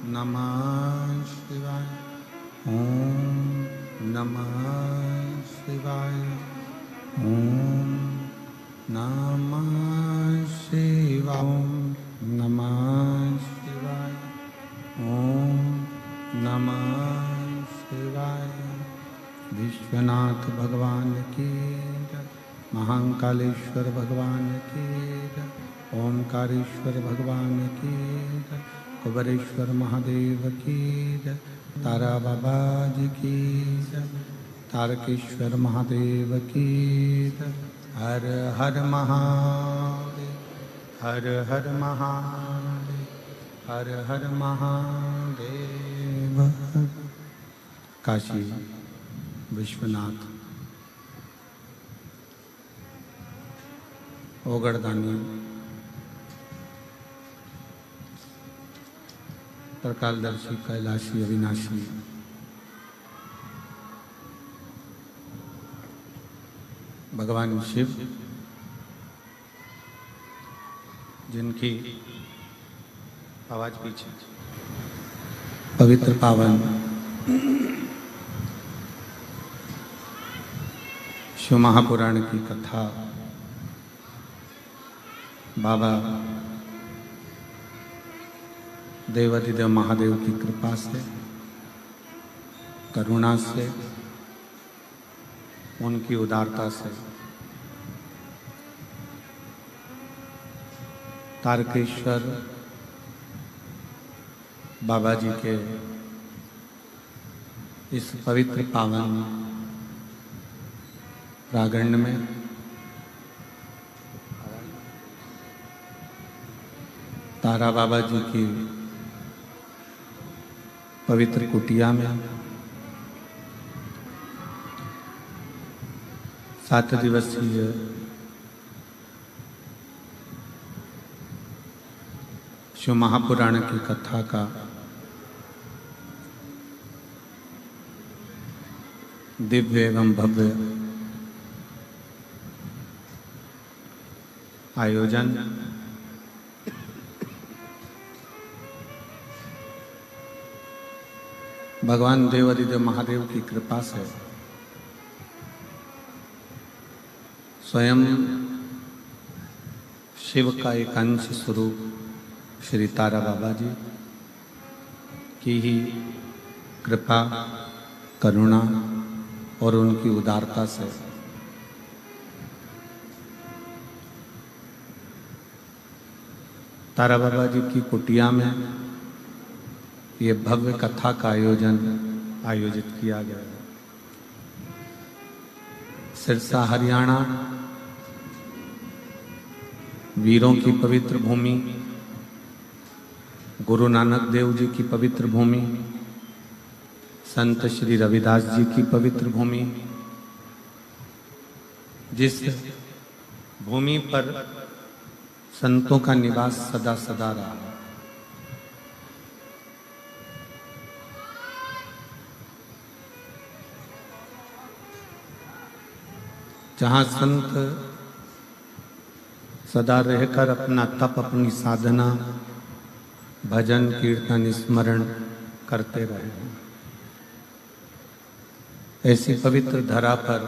नमः शिवाय। ओम नमः शिवाय। ओम नमः शिवाय। ओम नमः शिवाय। ओम नमः शिवाय। विश्वनाथ भगवान की जय। महाकालेश्वर भगवान की जय। ओमकारेश्वर भगवान की जय। कुबेरेश्वर महादेव की जय। तारा बाबा जी की जय। तारकेश्वर महादेव की जय। हर हर महादेव। हर हर महादेव। हर हर महादेव। काशी विश्वनाथ ओगड़दानी प्रकालदर्शी कैलाशी अविनाशी भगवान शिव जिनकी आवाज पीछे पवित्र पावन शिव महापुराण की कथा बाबा देवाधिदेव महादेव की कृपा से, करुणा से, उनकी उदारता से तारकेश्वर बाबा जी के इस पवित्र पावन प्रांगण में तारा बाबा जी की पवित्र कुटिया में 7 दिवसीय शिव महापुराण की कथा का दिव्य एवं भव्य आयोजन भगवान देवाधिदेव महादेव की कृपा से स्वयं शिव का एक अंश स्वरूप श्री तारा बाबा जी की ही कृपा, करुणा और उनकी उदारता से तारा बाबा जी की कुटिया में ये भव्य कथा का आयोजित किया गया। सिरसा हरियाणा वीरों की पवित्र भूमि, गुरु नानक देव जी की पवित्र भूमि, संत श्री रविदास जी की पवित्र भूमि, जिस भूमि पर संतों का निवास सदा सदा रहा, जहाँ संत सदा रहकर अपना तप, अपनी साधना, भजन, कीर्तन, स्मरण करते रहे, ऐसी पवित्र धरा पर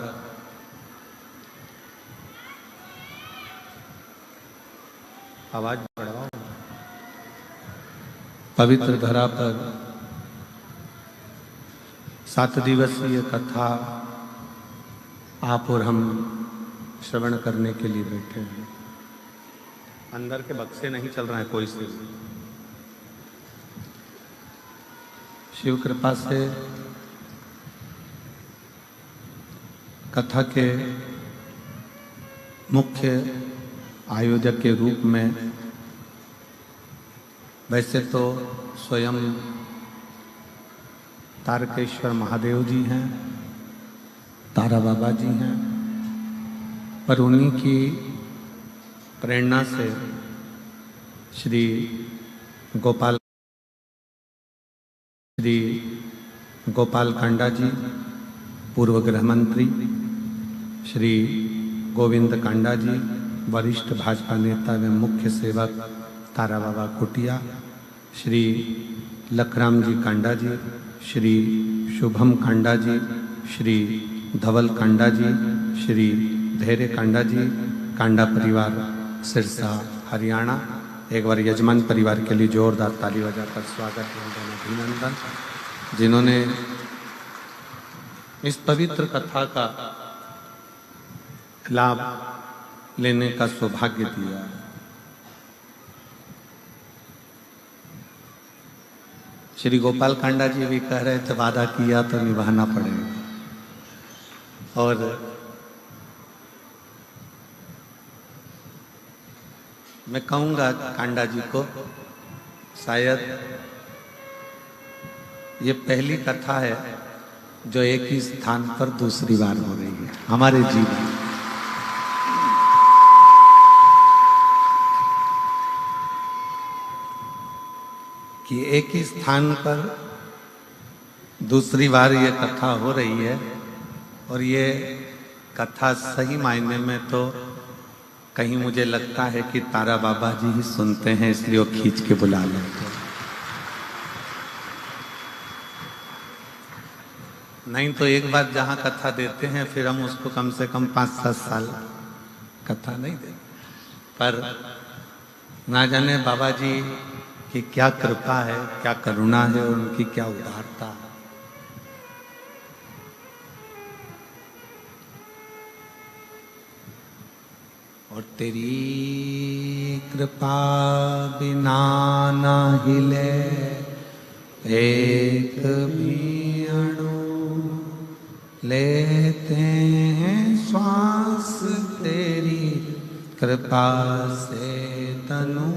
आवाज बढ़ाओ। पवित्र धरा पर 7 दिवसीय कथा आप और हम श्रवण करने के लिए बैठे हैं। अंदर के बक्से नहीं चल रहा है कोई से। शिव कृपा से कथा के मुख्य आयोजक के रूप में वैसे तो स्वयं तारकेश्वर महादेव जी हैं, तारा बाबा जी हैं, पर उन्हीं की प्रेरणा से श्री गोपाल कांडा जी, पूर्व गृह मंत्री, श्री गोविंद कांडा जी, वरिष्ठ भाजपा नेता एवं मुख्य सेवक तारा बाबा कुटिया, श्री लखराम जी कांडा जी, श्री शुभम कांडा जी, श्री धवल कांडा जी, श्री धैर्य कांडा जी, कांडा परिवार सिरसा हरियाणा। एक बार यजमान परिवार के लिए जोरदार ताली बजाकर स्वागत एवं अभिनंदन, जिन्होंने इस पवित्र कथा का लाभ लेने का सौभाग्य दिया। श्री गोपाल कांडा जी भी कह रहे थे वादा किया तो निभाना पड़ेगा, और मैं कहूँगा कांडा जी को, शायद ये पहली कथा है जो एक ही स्थान पर दूसरी बार हो रही है हमारे जीवन में। कि एक ही स्थान पर दूसरी बार ये कथा हो रही है, और ये कथा सही मायने में तो कहीं मुझे लगता है कि तारा बाबा जी ही सुनते हैं, इसलिए वो खींच के बुला लेते हैं। नहीं तो एक बार जहां कथा देते हैं फिर हम उसको कम से कम 5-7 साल कथा नहीं देते। पर ना जाने बाबा जी की क्या कृपा है, क्या करुणा है, और उनकी क्या उदारता है। और तेरी कृपा बिना ना हिले एक भी अणु, लेते हैं श्वास तेरी कृपा से तनु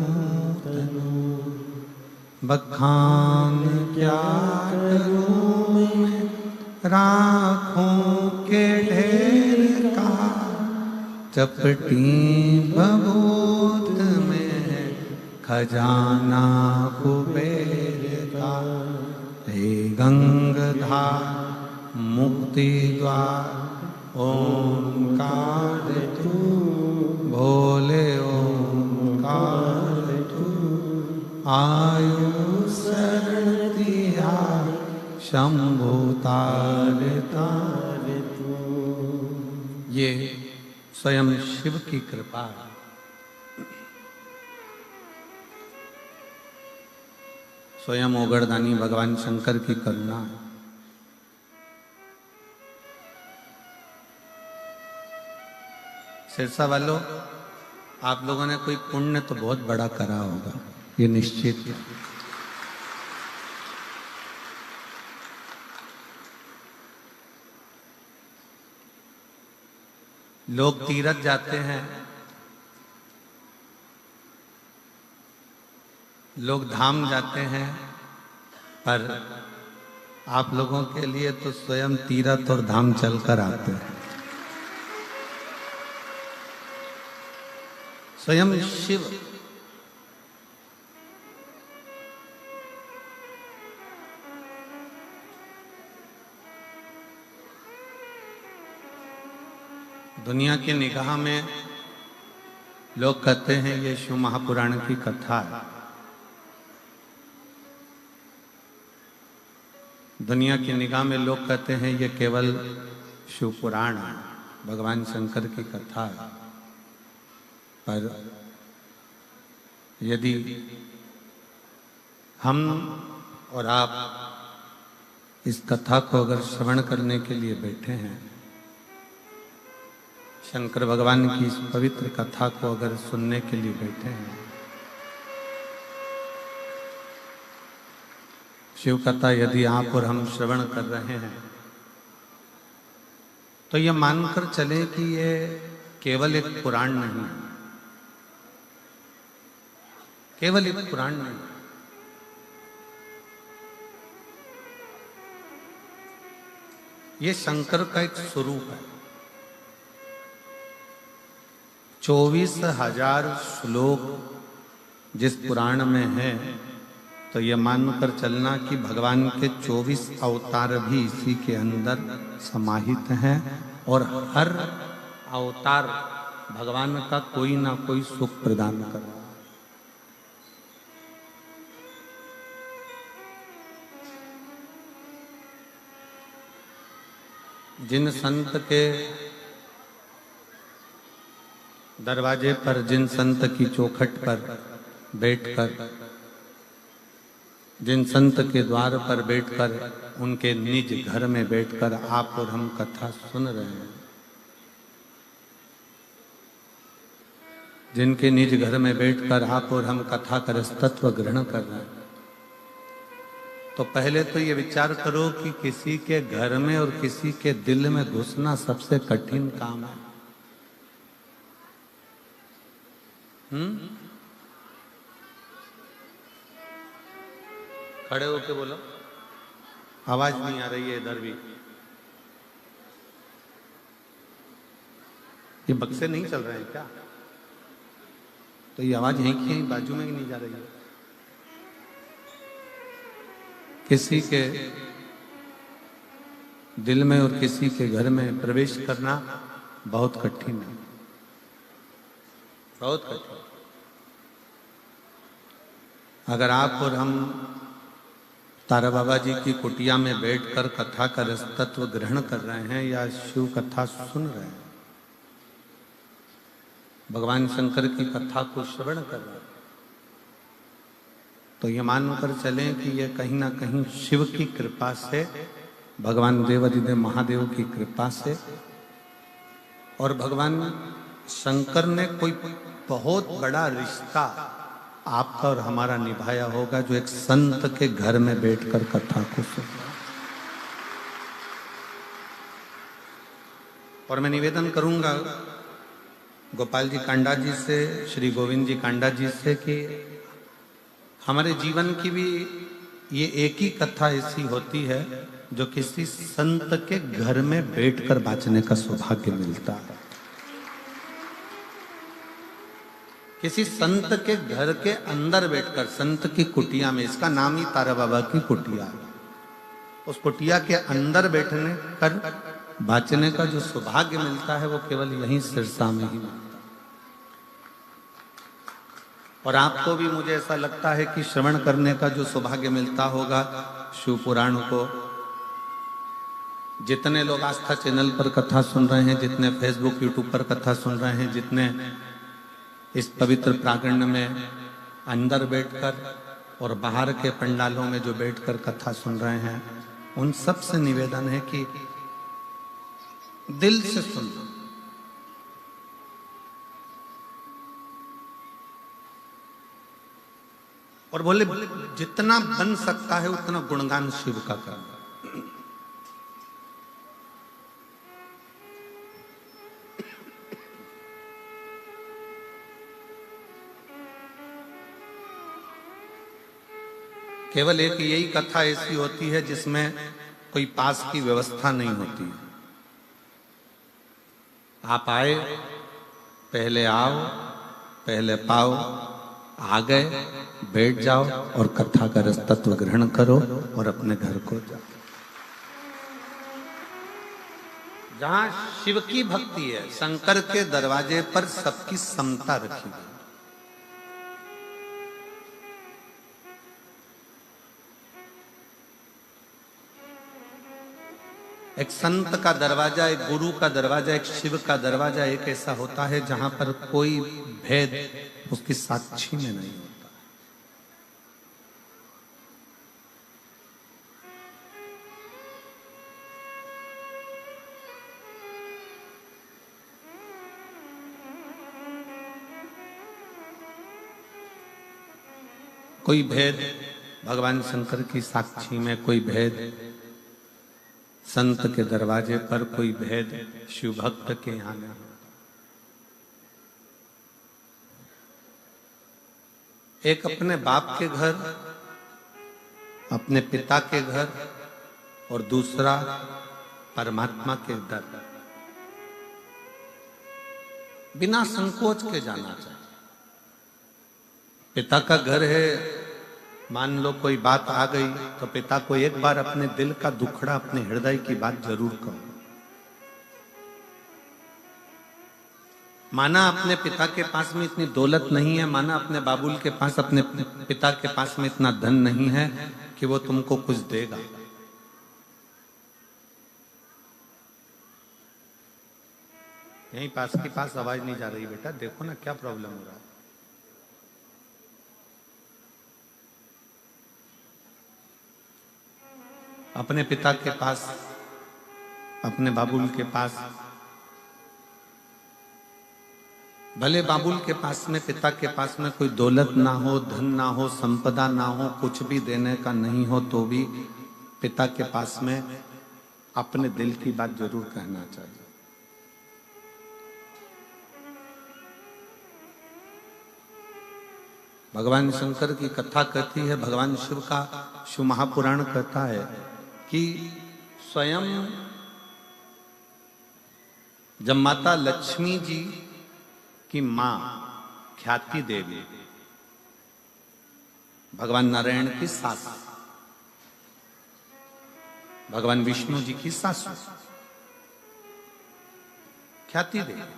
तनु। बखान क्या करूं मैं राखों के ढेर का, चपटी बबूत में खजाना कुबेर का। हे गंगाधार मुक्ति द्वार ओंकार तू, भोले ओंकार तू। आयु शरण तिहार शंभु तार तार तू। ये स्वयं शिव की कृपा है। स्वयं ओगरदानी भगवान शंकर की करुणा है। सिरसा वालों, आप लोगों ने कोई पुण्य तो बहुत बड़ा करा होगा, ये निश्चित है। लोग तीरथ जाते हैं, लोग धाम जाते हैं, पर आप लोगों के लिए तो स्वयं तीरथ और धाम चलकर आते हैं। स्वयं शिव दुनिया की निगाह में लोग कहते हैं ये शिव महापुराण की कथा है। दुनिया की निगाह में लोग कहते हैं ये केवल शिव पुराण है, भगवान शंकर की कथा है। पर यदि हम और आप इस कथा को अगर श्रवण करने के लिए बैठे हैं, शंकर भगवान की इस पवित्र कथा को अगर सुनने के लिए बैठे हैं, शिव कथा यदि आप और हम श्रवण कर रहे हैं, तो ये मानकर चले कि ये केवल एक पुराण नहीं, केवल एक पुराण नहीं, ये शंकर का एक स्वरूप है। 24,000 श्लोक जिस पुराण में है, तो ये मानकर चलना कि भगवान के 24 अवतार भी इसी के अंदर समाहित हैं, और हर अवतार भगवान का कोई ना कोई सुख प्रदान कर रहा है। जिन संत के दरवाजे पर, जिन संत की चौखट पर बैठकर, जिन संत के द्वार पर बैठकर, उनके निज घर में बैठकर आप और हम कथा सुन रहे हैं, जिनके निज घर में बैठकर आप और हम कथा का रसतत्व ग्रहण कर रहे हैं, तो पहले तो ये विचार करो कि किसी के घर में और किसी के दिल में घुसना सबसे कठिन काम है। खड़े होके बोलो, आवाज नहीं आ रही है इधर भी। ये बक्से नहीं चल रहे हैं क्या? तो ये आवाज यहीं की यहीं बाजू में ही नहीं जा रही है। किसी के दिल में और किसी के घर में प्रवेश करना बहुत कठिन है, बहुत कठिन। अगर आप और हम तारा बाबा जी की कुटिया में बैठकर कथा का रसतत्व ग्रहण कर रहे हैं या शिव कथा सुन रहे हैं, भगवान शंकर की कथा को श्रवण कर रहे हैं, तो ये मानकर चलें कि ये कहीं ना कहीं शिव की कृपा से, भगवान देवाधिदेव महादेव की कृपा से, और भगवान शंकर ने कोई बहुत बड़ा रिश्ता आपका और हमारा निभाया होगा, जो एक संत के घर में बैठकर कथा को सुना। और मैं निवेदन करूंगा गोपाल जी कांडा जी से, श्री गोविंद जी कांडा जी से, कि हमारे जीवन की भी ये एक ही कथा ऐसी होती है जो किसी संत के घर में बैठकर बाँचने का सौभाग्य मिलता है। किसी संत के घर के अंदर बैठकर, संत की कुटिया में, इसका नाम ही तारा बाबा की कुटिया है, उस कुटिया के अंदर बैठने कर बाँचने का जो सौभाग्य मिलता है वो केवल यहीं सिरसा में ही मिलता है। और आपको भी मुझे ऐसा लगता है कि श्रवण करने का जो सौभाग्य मिलता होगा शिव पुराण को, जितने लोग आस्था चैनल पर कथा सुन रहे हैं, जितने फेसबुक यूट्यूब पर कथा सुन रहे हैं, जितने इस पवित्र प्रांगण में अंदर बैठकर और बाहर के पंडालों में जो बैठकर कथा सुन रहे हैं, उन सब से निवेदन है कि दिल से सुनना। और बोले जितना बन सकता है उतना गुणगान शिव का करना। केवल एक यही कथा ऐसी होती है जिसमें कोई पास की व्यवस्था नहीं होती है। आप आए, पहले आओ, पहले पाओ, आ गए, बैठ जाओ और कथा का रस तत्व ग्रहण करो और अपने घर को जाओ। जहां शिव की भक्ति है, शंकर के दरवाजे पर सबकी समता रखी गई। एक संत का दरवाजा, एक गुरु का दरवाजा, एक शिव का दरवाजा एक ऐसा होता है जहां पर कोई भेद उसकी साक्षी में नहीं होता। कोई भेद भगवान शंकर की साक्षी में, कोई भेद संत के दरवाजे पर, कोई भेद शिव भक्त के यहां नहीं। एक अपने बाप के घर, अपने पिता के घर, और दूसरा परमात्मा के दर, बिना संकोच के जाना चाहिए। पिता का घर है, मान लो कोई बात आ गई तो पिता को एक बार अपने दिल का दुखड़ा, अपने हृदय की बात जरूर कहो। माना अपने पिता के पास में इतनी दौलत नहीं है, माना अपने बाबुल के पास, अपने पिता के पास में इतना धन नहीं है कि वो तुमको कुछ देगा, यहीं पास के पास आवाज नहीं जा रही बेटा, देखो ना क्या प्रॉब्लम हो रहा है। अपने पिता के पास, अपने बाबुल के पास, भले बाबुल के पास में, पिता के पास में कोई दौलत ना हो, धन ना हो, संपदा ना हो, कुछ भी देने का नहीं हो, तो भी पिता के पास में अपने दिल की बात जरूर कहना चाहिए। भगवान शंकर की कथा कहती है, भगवान शिव का शिव महापुराण कहता है कि स्वयं जब माता लक्ष्मी जी की मां ख्याति देवी, भगवान नारायण की सास, भगवान विष्णु जी की सासू ख्याति देवी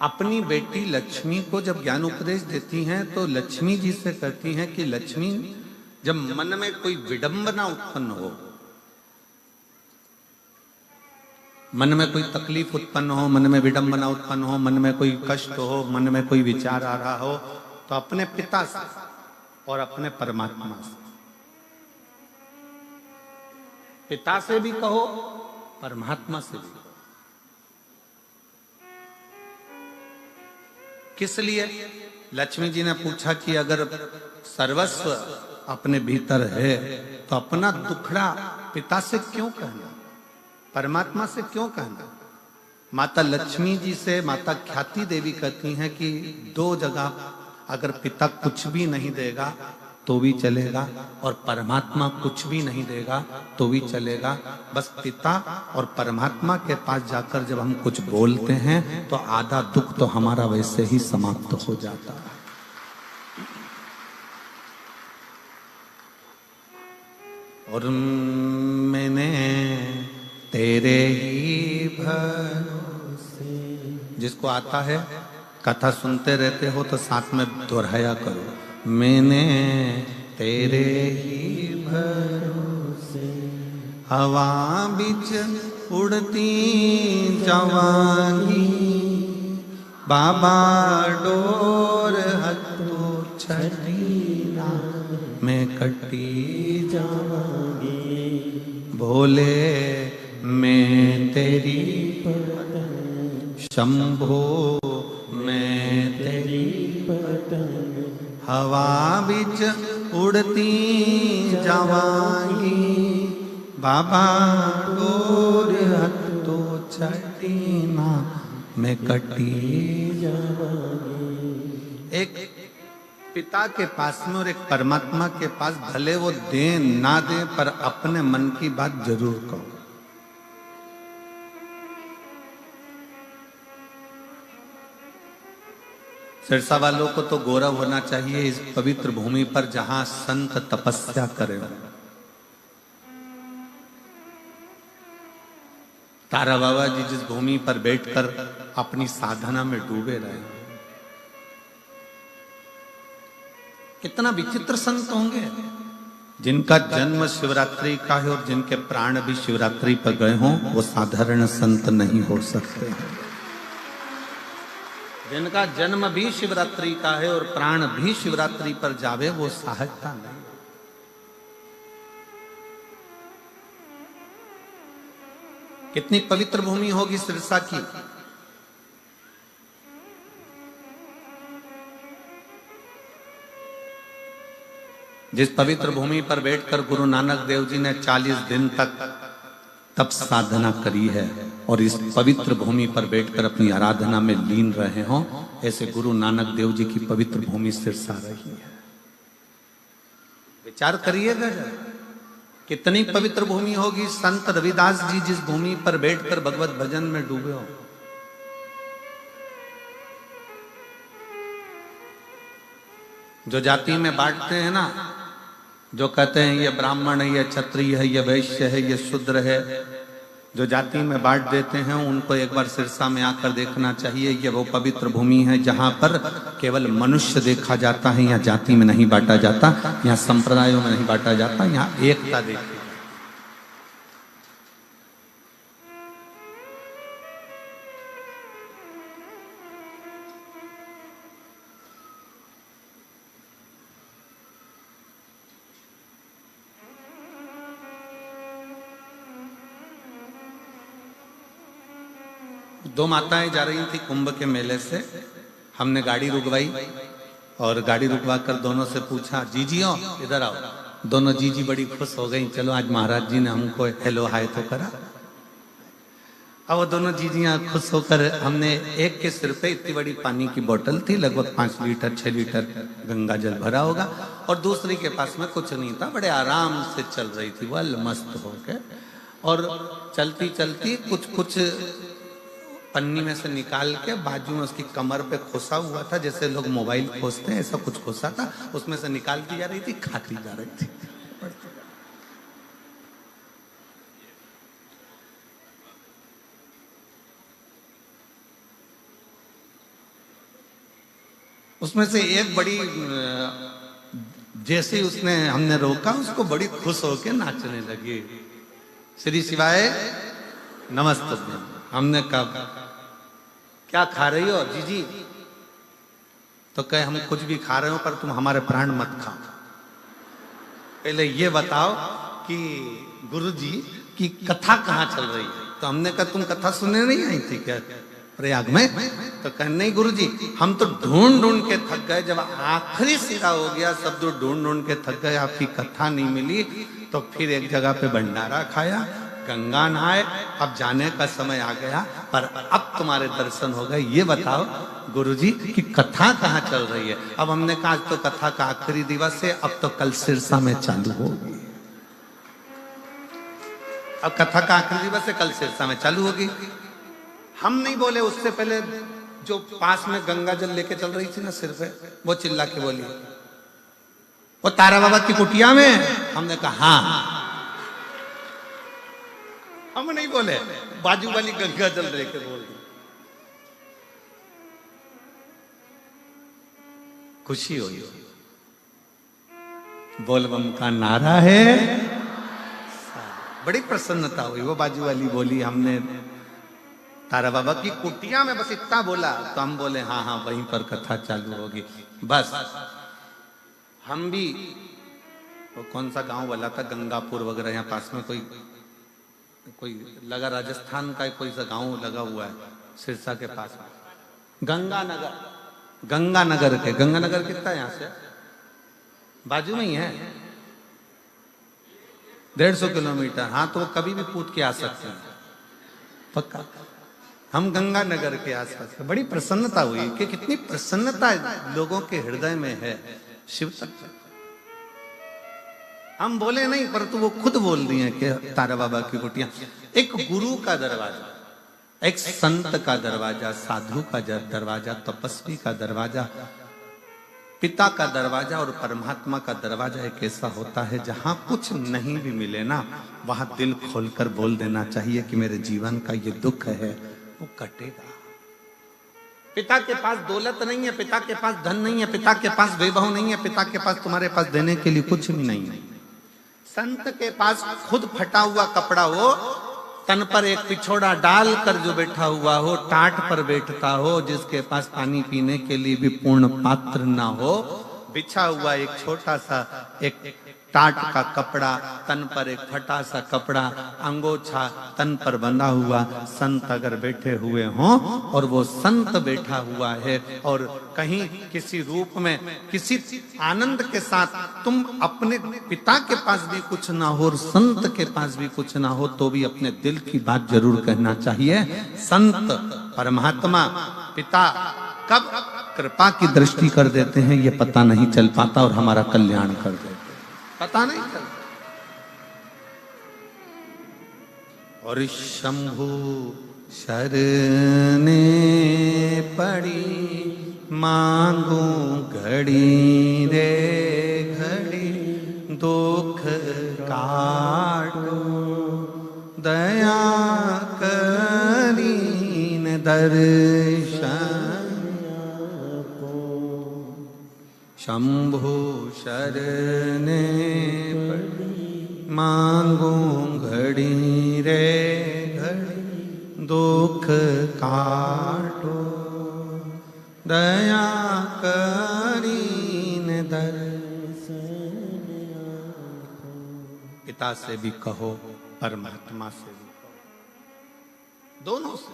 अपनी बेटी लक्ष्मी को जब ज्ञान उपदेश देती हैं तो लक्ष्मी जी से कहती हैं कि लक्ष्मी, जब मन में कोई विडंबना उत्पन्न हो, मन में कोई तकलीफ उत्पन्न हो, मन में विडंबना उत्पन्न हो, मन में कोई कष्ट हो, मन में कोई विचार आ रहा हो, तो अपने पिता से और अपने परमात्मा से, पिता से भी कहो, परमात्मा से भी कहो। किस लिए? लक्ष्मी जी ने पूछा कि अगर सर्वस्व अपने भीतर है तो अपना दुखड़ा पिता से क्यों कहना, परमात्मा से क्यों कहना? माता लक्ष्मी जी से माता ख्याति देवी कहती हैं कि दो जगह अगर पिता कुछ भी नहीं देगा तो भी चलेगा और परमात्मा कुछ भी नहीं देगा तो भी चलेगा, बस पिता और परमात्मा के पास जाकर जब हम कुछ बोलते हैं तो आधा दुख तो हमारा वैसे ही समाप्त हो जाता है। और मैंने तेरे ही भरोसे, जिसको आता है कथा सुनते रहते हो तो साथ में दोहराया करो, मैंने तेरे ही भरोसे हवा बिच उड़ती जावांगी, बाबा डोर हथो छड़ीना मैं कटी जावांगी, भोले मैं तेरी पतंग, शंभो मैं तेरी पतंग, हवा बिच उड़ती जावांगी, बाबा डोर हथो छड़ीना मैं कटी जावांगी। एक पिता के पास में और एक परमात्मा के पास भले वो दे ना दे पर अपने मन की बात जरूर कहो। सिरसा वालों को तो गौरव होना चाहिए इस पवित्र भूमि पर जहां संत तपस्या करे। तारा बाबा जी जिस भूमि पर बैठकर अपनी साधना में डूबे रहे, कितना विचित्र संत होंगे जिनका जन्म शिवरात्रि का है और जिनके प्राण भी शिवरात्रि पर गए हों, वो साधारण संत नहीं हो सकते। जिनका जन्म भी शिवरात्रि का है और प्राण भी शिवरात्रि पर जावे, वो सहजता नहीं। कितनी पवित्र भूमि होगी सिरसा की। जिस पवित्र भूमि पर बैठकर गुरु नानक देव जी ने 40 दिन तक तप साधना करी है और इस पवित्र भूमि पर बैठकर अपनी आराधना में लीन रहे हों, ऐसे गुरु नानक देव जी की पवित्र भूमि सिरसा रही है। विचार करिएगा कितनी पवित्र भूमि होगी। संत रविदास जी जिस भूमि पर बैठकर भगवत भजन में डूबे हो, जो जाति में बांटते हैं ना, जो कहते हैं ये ब्राह्मण है, ये क्षत्रिय है, ये वैश्य है, ये शूद्र है, जो जाति में बांट देते हैं उनको एक बार सिरसा में आकर देखना चाहिए। ये वो पवित्र भूमि है जहां पर केवल मनुष्य देखा जाता है। यहाँ जाति में नहीं बांटा जाता, यहाँ संप्रदायों में नहीं बांटा जाता, यहाँ एकता देखी। दो माताएं जा रही थी कुंभ के मेले से। हमने गाड़ी रुकवाई और गाड़ी रुकवा कर दोनों से पूछा, जीजियो इधर आओ। दोनों जीजी बड़ी खुश हो गई, चलो आज महाराज जी ने हमको हेलो हाय तो करा। अब वो दोनों जीजियां खुश होकर, हमने एक के सिर पे इतनी बड़ी पानी की बोतल थी, लगभग 5 लीटर 6 लीटर गंगा जल भरा होगा, और दूसरी के पास में कुछ नहीं था, बड़े आराम से चल रही थी वह मस्त होके। और चलती चलती कुछ पन्नी में से निकाल के बाजू में उसकी कमर पे खोसा हुआ था, जैसे लोग मोबाइल खोसते हैं, ऐसा कुछ खोसा था, उसमें से निकालती जा रही थी, खाती जा रही थी। उसमें से एक बड़ी, जैसे ही उसने हमने रोका, उसको बड़ी खुश होकर नाचने लगी। श्री शिवाय नमस्ते। हमने कहा क्या खा रही हो जीजी? तो कहे हम कुछ भी खा रहे हो, पर तुम हमारे प्राण मत खाओ। पहले ये बताओ कि गुरुजी की कथा कहाँ चल रही है? तो हमने कहा तुम कथा सुनने नहीं आई थी क्या प्रयाग में? तो कहे नहीं गुरुजी, हम तो ढूंढ ढूंढ के थक गए, जब आखिरी सिरा हो गया, सब तो ढूंढ ढूंढ के थक गए, आपकी कथा नहीं मिली, तो फिर एक जगह पे भंडारा खाया, गंगा नहाए, अब जाने का समय आ गया, पर अब तुम्हारे दर्शन हो गए। ये बताओ गुरुजी की कथा कहाँ चल रही है? अब हमने कहा आज तो कथा का आखिरी दिवस है, अब तो कल सिरसा में चालू होगी। अब कथा का आखिरी दिवस है, कल सिरसा में चालू होगी। हम नहीं बोले, उससे पहले जो पास में गंगा जल लेके चल रही थी ना सिर पे, वो चिल्ला के बोली, वो तारा बाबा की कुटिया में। हमने कहा हाँ। हम नहीं बोले, बाजू वाली गंगा जल लेके बोल दी। खुशी हुई, बोलबम का नारा है, बड़ी प्रसन्नता हुई। वो बाजू वाली बोली, हमने तारा बाबा की कुटिया में बस इतना बोला, तो हम बोले हाँ हाँ वहीं पर कथा चालू होगी। बस हम भी, वो कौन सा गांव वाला था, गंगापुर वगैरह, यहाँ पास में कोई लगा, राजस्थान का कोई सा गांव लगा हुआ है सिरसा के पास में, गंगानगर के। गंगानगर कितना है यहाँ से? बाजू में ही है, 150 किलोमीटर। हाँ, तो वो कभी भी पूछ के आ सकते हैं, पक्का। हम गंगानगर के आसपास। बड़ी प्रसन्नता हुई कि कितनी प्रसन्नता लोगों के हृदय में है शिव तत्व। हम बोले नहीं, परंतु वो खुद बोल रही हैं कि तारा बाबा की कुटिया एक गुरु का दरवाजा, एक संत का दरवाजा, साधु का दरवाजा, तपस्वी का दरवाजा, पिता का दरवाजा और परमात्मा का दरवाजा एक ऐसा होता है जहां कुछ नहीं भी मिले ना, वहां दिल खोलकर बोल देना चाहिए कि मेरे जीवन का ये दुख है, वो कटेगा। पिता के पास दौलत नहीं है, पिता के पास धन नहीं है, पिता के पास वैभव नहीं है, पिता के पास तुम्हारे पास देने के लिए कुछ भी नहीं है। संत के पास खुद फटा हुआ कपड़ा हो, तन पर एक पिछोड़ा डाल कर जो बैठा हुआ हो, टाट पर बैठता हो, जिसके पास पानी पीने के लिए भी पूर्ण पात्र ना हो, बिछा हुआ एक छोटा सा एक टाट का कपड़ा, तन पर एक फटा सा कपड़ा, अंगोछा तन पर बंधा हुआ संत अगर बैठे हुए हों, और वो संत बैठा हुआ है, और कहीं किसी रूप में किसी आनंद के साथ तुम अपने पिता के पास भी कुछ ना हो और संत के पास भी कुछ ना हो, तो भी अपने दिल की बात जरूर कहना चाहिए। संत परमात्मा पिता कब कृपा की दृष्टि कर देते हैं ये पता नहीं चल पाता, और हमारा कल्याण कर देते पता नहीं चलता। और शंभु शरणे पड़ी, मांगू घड़ी रे घड़ी, दुख काटो दया करीन दर्शन। शंभु शरणे पड़ी, मांगू घड़ी रे घड़ी, दुख काटो दया करीन दर्शन। पिता से भी कहो, परमात्मा से भी कहो, दोनों से।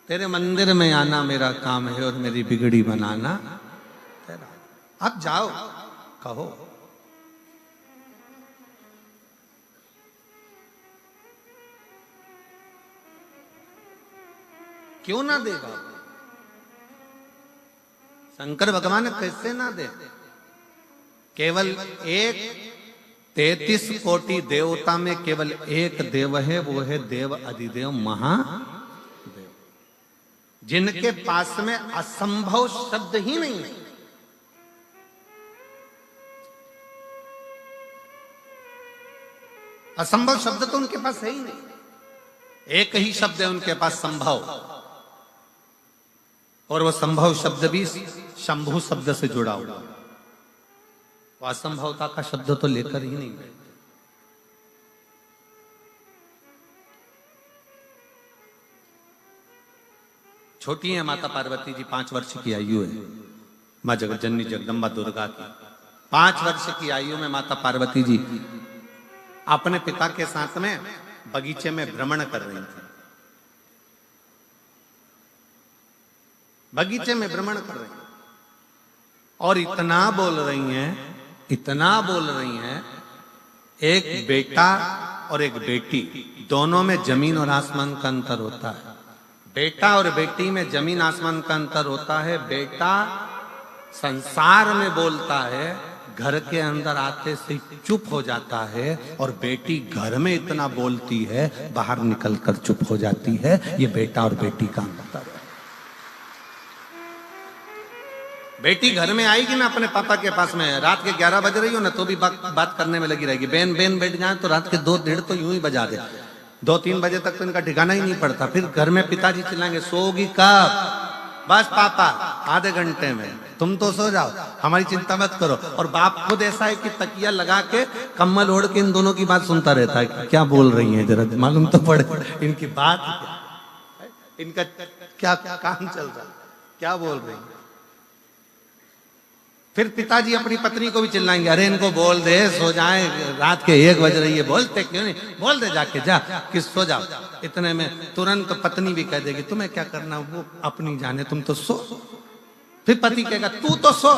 तेरे मंदिर में आना मेरा काम है और मेरी बिगड़ी बनाना तेरा। अब जाओ, कहो। क्यों ना देगा? शंकर भगवान कैसे ना दे? केवल एक 33 कोटि देवता में केवल एक देव है, वो है देव अधिदेव महादेव, जिनके पास में असंभव शब्द ही नहीं है। असंभव शब्द तो उनके पास है ही नहीं। एक ही शब्द है उनके पास, संभव, और वो संभव शब्द भी शंभु शब्द से जुड़ा हुआ। वो असंभवता का शब्द तो लेकर ही नहीं बैठते। छोटी है माता पार्वती जी, 5 वर्ष की आयु है। मां जगत जननी जगदम्बा दुर्गा की 5 वर्ष की आयु में माता पार्वती जी अपने पिता के साथ में बगीचे में भ्रमण कर रही थी। बगीचे में भ्रमण कर रही हैं और इतना बोल रही हैं, इतना बोल रही हैं, एक बेटा और एक बेटी, दोनों में जमीन और आसमान का अंतर होता है। बेटा और बेटी में जमीन आसमान का अंतर होता है। बेटा संसार में बोलता है, घर के अंदर आते से चुप हो जाता है, और बेटी घर में इतना बोलती है, बाहर निकलकर चुप हो जाती है। ये बेटा और बेटी का अंतर है। बेटी घर में आएगी ना अपने पापा के पास में, रात के 11 बज रही हो ना तो भी बात करने में लगी रहेगी। बेन बेन बैठ जाए तो रात के 2-1:30 तो यूं ही बजा दे। 2-3 बजे तक तो इनका ठिकाना ही नहीं पड़ता। फिर घर में पिताजी चिल्लाएंगे, सोगी कब? बस पापा आधे घंटे में, तुम तो सो जाओ, हमारी चिंता मत करो। और बाप खुद ऐसा है कि तकिया लगा के कम्बल ओढ़ के इन दोनों की बात सुनता रहता है। क्या बोल रही है जरा मालूम तो पड़े, इनकी बात, इनका क्या काम चल रहा है, क्या बोल रही है। फिर पिताजी अपनी पत्नी को भी चिल्लाएंगे, अरे इनको बोल दे सो जाए, रात के 1 बज रही है, बोलते क्यों नहीं, बोल दे जाके, जा कि सो जाओ। इतने में तुरंत पत्नी भी कह देगी, तुम्हें क्या करना, वो अपनी जाने, तुम तो सो। फिर पति कहेगा, तू तो सो।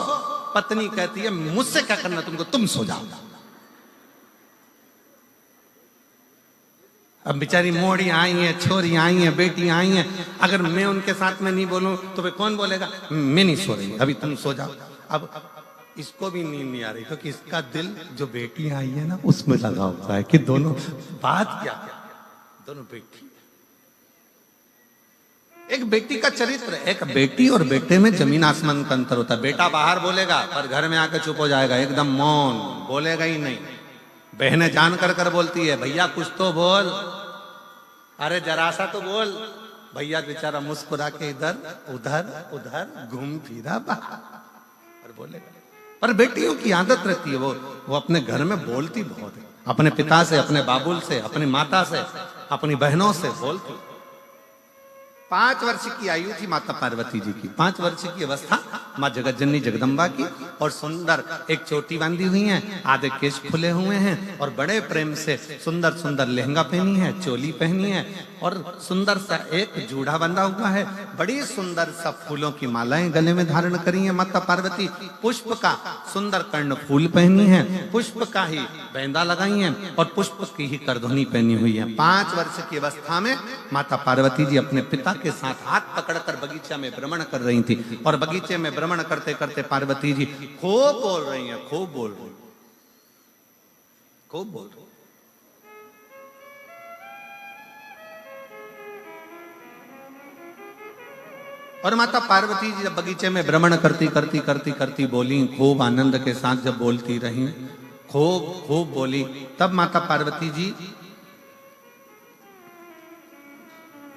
पत्नी कहती है, मुझसे क्या करना तुमको, तुम सो जाओ। अब बेचारी मोड़ी आई है, छोरी आई है, बेटी आई है, अगर मैं उनके साथ में नहीं बोलूं तो वे कौन बोलेगा, मैं नहीं सो रही, अभी तुम सो जाओ। अब इसको भी नींद नहीं आ रही क्योंकि इसका दिल जो बेटी आई है ना उसमें लगा हुआ है कि दोनों बात क्या, दोनों बेटी। एक बेटी का चरित्र, एक बेटी और बेटे में जमीन आसमान का अंतर होता है। बेटा बाहर बोलेगा पर घर में आकर चुप हो जाएगा, एकदम मौन, बोलेगा ही नहीं। बहनें जान कर कर बोलती है, भैया कुछ तो बोल, अरे जरा सा तो बोल। भैया बेचारा मुस्कुरा के इधर उधर उधर घूम फिरा बाहर और बोलेगा। पर बेटियों की आदत रहती है, वो अपने घर में बोलती बहुत है, अपने पिता से, अपने बाबुल से, अपनी माता से, अपनी बहनों से बोलती। 5 वर्ष की आयु थी माता पार्वती जी की। 5 वर्ष की अवस्था माँ जगत जननी जगदम्बा की, और सुंदर एक चोटी बांधी हुई है, आधे केश खुले हुए हैं, और बड़े प्रेम से सुंदर सुंदर लहंगा पहनी है, चोली पहनी है, और सुंदर सा एक जूड़ा बंधा हुआ है। बड़ी सुंदर सा फूलों की मालाएं गले में धारण करी है माता पार्वती। पुष्प का सुंदर कर्ण फूल पहनी है, पुष्प का ही बैंदा लगाई है, और पुष्प की ही करधुनी पहनी हुई है। 5 वर्ष की अवस्था में माता पार्वती जी अपने पिता के साथ हाथ पकड़कर बगीचा में भ्रमण कर रही थी, और बगीचे में भ्रमण करते करते पार्वती जी खूब बोल रही हैं, खूब बोल रही, खूब बोल रही। और माता पार्वती जी जब बगीचे में भ्रमण करती करती करती करती बोली, खूब आनंद के साथ जब बोलती रही, खूब खूब बोली, तब माता पार्वती जी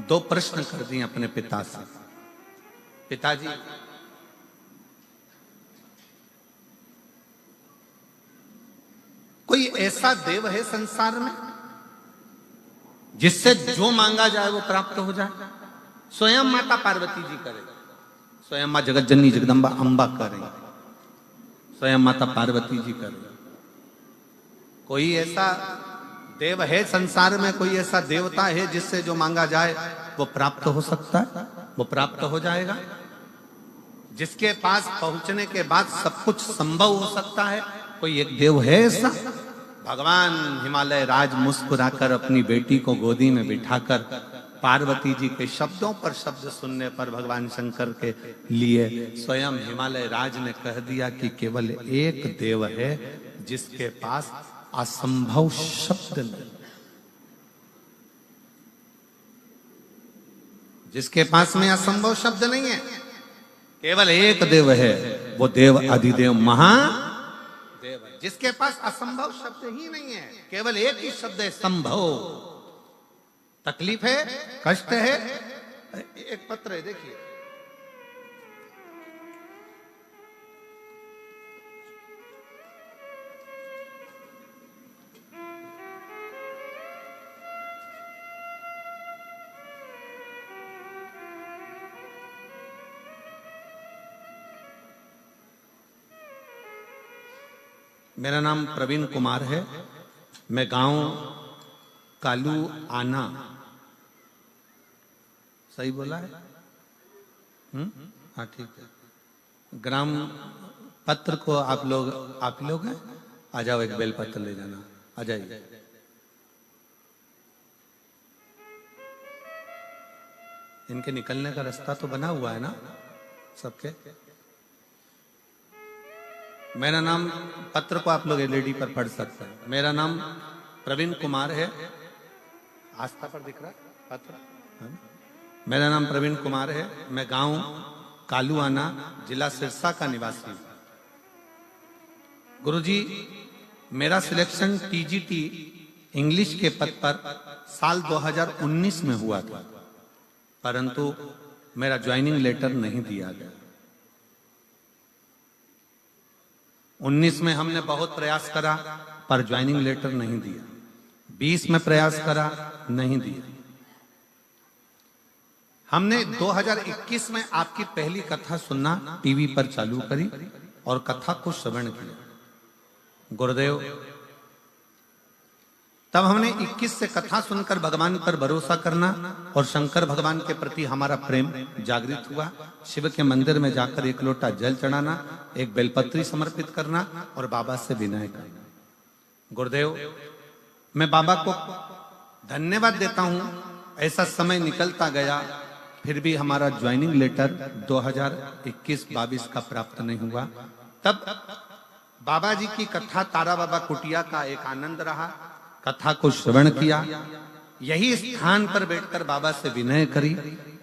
2 प्रश्न कर दिए अपने पिता से। पिताजी, कोई ऐसा देव है संसार में जिससे जो मांगा जाए वो प्राप्त हो जाए? स्वयं माता पार्वती जी करें, स्वयं मां जगत जननी जगदम्बा अम्बा करें, स्वयं माता पार्वती जी करें। कोई ऐसा देव है संसार में, कोई ऐसा देवता है जिससे जो मांगा जाए वो प्राप्त हो सकता है? वो प्राप्त हो जाएगा। जिसके पास पहुंचने के बाद सब कुछ संभव हो सकता है, कोई एक देव है ऐसा? भगवान हिमालय राज मुस्कुराकर अपनी बेटी को गोदी में बिठाकर पार्वती जी के शब्दों पर शब्द सुनने पर भगवान शंकर के लिए स्वयं हिमालय राज ने कह दिया कि केवल एक देव है जिसके पास असंभव शब्द नहीं, जिसके पास में असंभव शब्द नहीं है। केवल एक देव है, वो देव अधिदेव महादेव है, जिसके पास असंभव शब्द ही नहीं है। केवल एक ही शब्द है, संभव। तकलीफ है, कष्ट है, एक पत्र है, देखिए। मेरा नाम प्रवीण कुमार है। मैं गांव कालू आना, सही बोला है? हाँ ठीक है। ग्राम पत्र को आप लोग हैं, आ जाओ, एक बेल पत्र ले जाना, आ जाइए। इनके निकलने का रास्ता तो बना हुआ है ना सबके? मेरा नाम, पत्र को आप लोग एलईडी पर पढ़ सकते हैं। मेरा नाम प्रवीण कुमार है। आस्था पर दिख रहा है पत्र? मेरा नाम प्रवीण कुमार है। मैं गांव कालूआना, जिला सिरसा का निवासी हूं। गुरुजी, मेरा सिलेक्शन टीजीटी इंग्लिश के पद पर साल 2019 में हुआ था, परंतु मेरा ज्वाइनिंग लेटर नहीं दिया गया। 19 में हमने बहुत प्रयास करा पर ज्वाइनिंग लेटर नहीं दिया। 20 में प्रयास करा, नहीं दिया। हमने 2021 में आपकी पहली कथा सुनना टीवी पर चालू करी और कथा को श्रवण किया। गुरुदेव, तब हमने 21 से कथा सुनकर भगवान पर भरोसा करना और शंकर भगवान के प्रति हमारा प्रेम जागृत हुआ। शिव के मंदिर में जाकर एक लोटा जल चढ़ाना, एक बेलपत्री समर्पित करना और बाबा से विनय करना। गुरुदेव, मैं बाबा को धन्यवाद देता हूं। ऐसा समय निकलता गया, फिर भी हमारा ज्वाइनिंग लेटर 2021-22 का प्राप्त नहीं हुआ। तब बाबा जी की कथा तारा बाबा कुटिया का एक आनंद रहा। कथा को श्रवण किया, यही स्थान पर बैठकर बाबा से विनय करी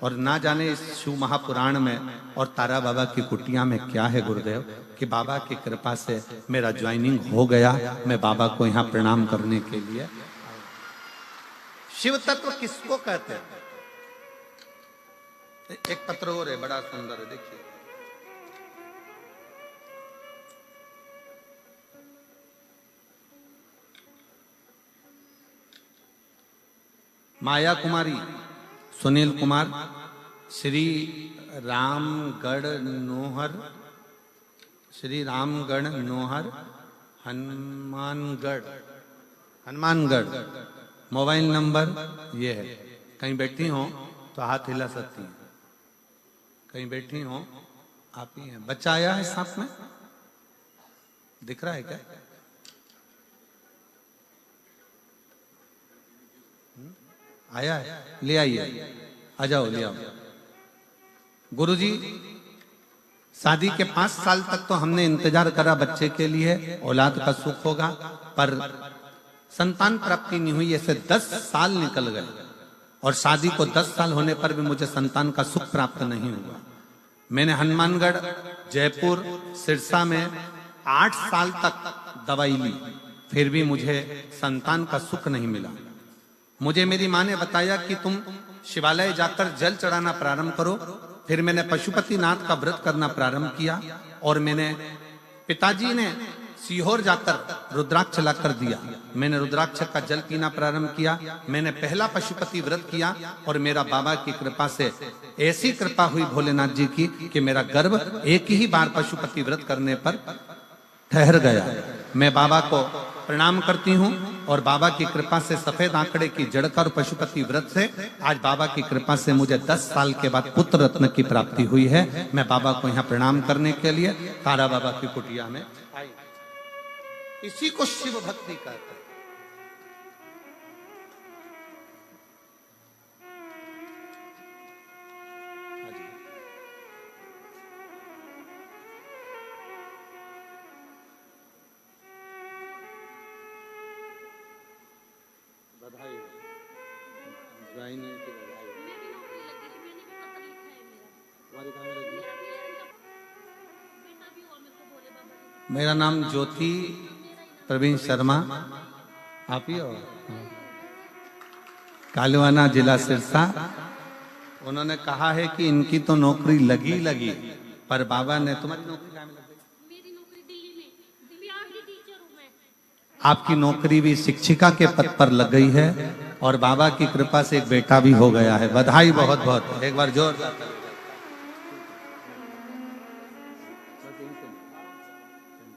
और ना जाने इस शिव महापुराण में और तारा बाबा की कुटिया में क्या है गुरुदेव, कि बाबा की कृपा से मेरा ज्वाइनिंग हो गया। मैं बाबा को यहाँ प्रणाम करने के लिए। शिव तत्व किसको कहते हैं? एक पत्र और है, बड़ा सुंदर है, देखिए। माया कुमारी, सुनील कुमार, श्री रामगढ़ नोहर, हनुमानगढ़। मोबाइल नंबर ये है। कहीं बैठी हो तो हाथ हिला सकती हैं, कहीं बैठी हो आप ही हैं। बच्चा आया है साथ में, दिख रहा है क्या? आया है, ले आइए, आ जाओ, ले आओ। गुरुजी, शादी के 5 साल तक तो हमने इंतजार करा बच्चे के लिए, औलाद का सुख होगा, पर संतान प्राप्ति नहीं हुई। ऐसे 10 साल निकल गए और शादी को 10 साल होने पर भी मुझे संतान का सुख प्राप्त नहीं हुआ। मैंने हनुमानगढ़, जयपुर, सिरसा में 8 साल तक दवाई ली, फिर भी मुझे संतान का सुख नहीं मिला। मुझे मेरी माँ ने बताया कि तुम शिवालय जाकर जल चढ़ाना प्रारंभ करो। फिर मैंने पशुपतिनाथ का व्रत करना प्रारंभ किया और मैंने, पिताजी ने सीहोर जाकर रुद्राक्ष लाकर दिया। मैंने रुद्राक्ष का जल पीना प्रारंभ किया। मैंने पहला पशुपति व्रत किया और मेरा बाबा की कृपा से ऐसी कृपा हुई भोलेनाथ जी की कि मेरा गर्भ एक ही बार पशुपति व्रत करने पर ठहर गया। मैं बाबा को प्रणाम करती हूँ और बाबा की कृपा से सफेद आंकड़े की जड़कर और पशुपति व्रत से आज बाबा की कृपा से मुझे 10 साल के बाद पुत्र रत्न की प्राप्ति हुई है। मैं बाबा को यहाँ प्रणाम करने के लिए तारा बाबा की कुटिया में आई। इसी को शिव भक्ति कहते हैं। बधाई बधाई नहीं की बधाई। तुम्हारी कहाँ लगी? मेरा नाम ज्योति प्रवीण शर्मा, आप ही हो? कालवाना, जिला सिरसा। उन्होंने कहा है कि इनकी तो नौकरी लगी पर बाबा ने, तुम्हारी नौकरी कहाँ में लग गई? मेरी नौकरी दिल्ली में, बिहार की टीचर हूँ मैं। आपकी नौकरी भी शिक्षिका के पद पर लग गई है और बाबा की कृपा से एक बेटा भी हो गया है। बधाई बहुत बहुत, एक बार जोरदार।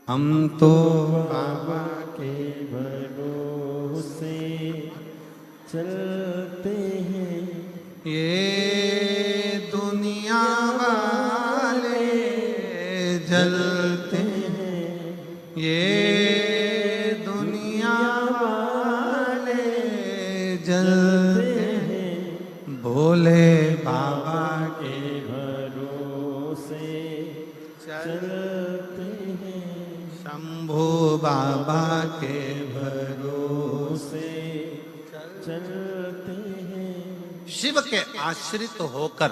हम तो बाबा के भरोसे चलते हैं, ये दुनिया वाले जलते हैं, ये दुनिया वाले जलते हैं, भोले बाबा के भरोसे चलते हैं, शंभू बाबा के भरोसे चलते हैं। शिव के आश्रित होकर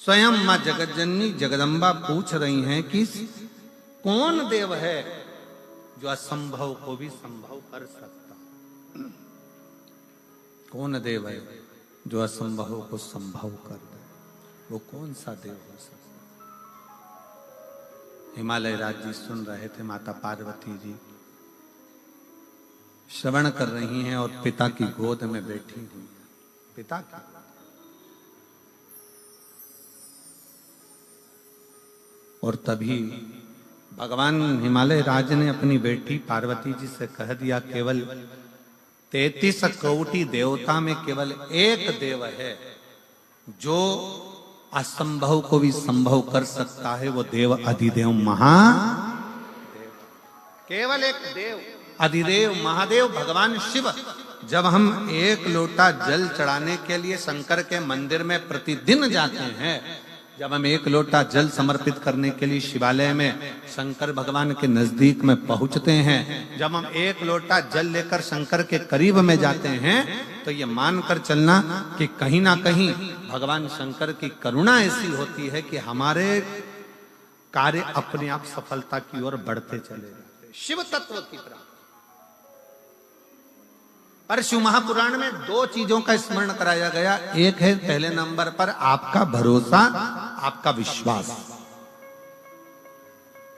स्वयं मां जगतजननी जगदम्बा पूछ रही हैं कि कौन देव है जो असंभव को भी संभव कर सकता? कौन देव है जो असंभव को संभव कर दे? वो कौन सा देव हो सकता? हिमालय राज जी सुन रहे थे, माता पार्वती जी श्रवण कर रही हैं और पिता की गोद में बैठी हुई है। पिता की, और तभी भगवान हिमालय राज ने अपनी बेटी पार्वती जी से कह दिया, केवल 33 कोटि देवता में केवल एक देव है जो असंभव को भी संभव कर सकता है, वो देव अधिदेव महादेव। केवल एक देव अधिदेव महादेव भगवान शिव। जब हम एक लोटा जल चढ़ाने के लिए शंकर के मंदिर में प्रतिदिन जाते हैं, जब हम एक लोटा जल समर्पित करने के लिए शिवालय में शंकर भगवान के नजदीक में पहुंचते हैं, जब हम एक लोटा जल लेकर शंकर के करीब में जाते हैं, तो ये मानकर चलना कि कहीं ना कहीं भगवान शंकर की करुणा ऐसी होती है कि हमारे कार्य अपने आप सफलता की ओर बढ़ते चले जाते। शिव तत्व की प्राप्ति। पर शिव महापुराण में 2 चीजों का स्मरण कराया गया। एक है पहले नंबर पर आपका भरोसा, आपका विश्वास।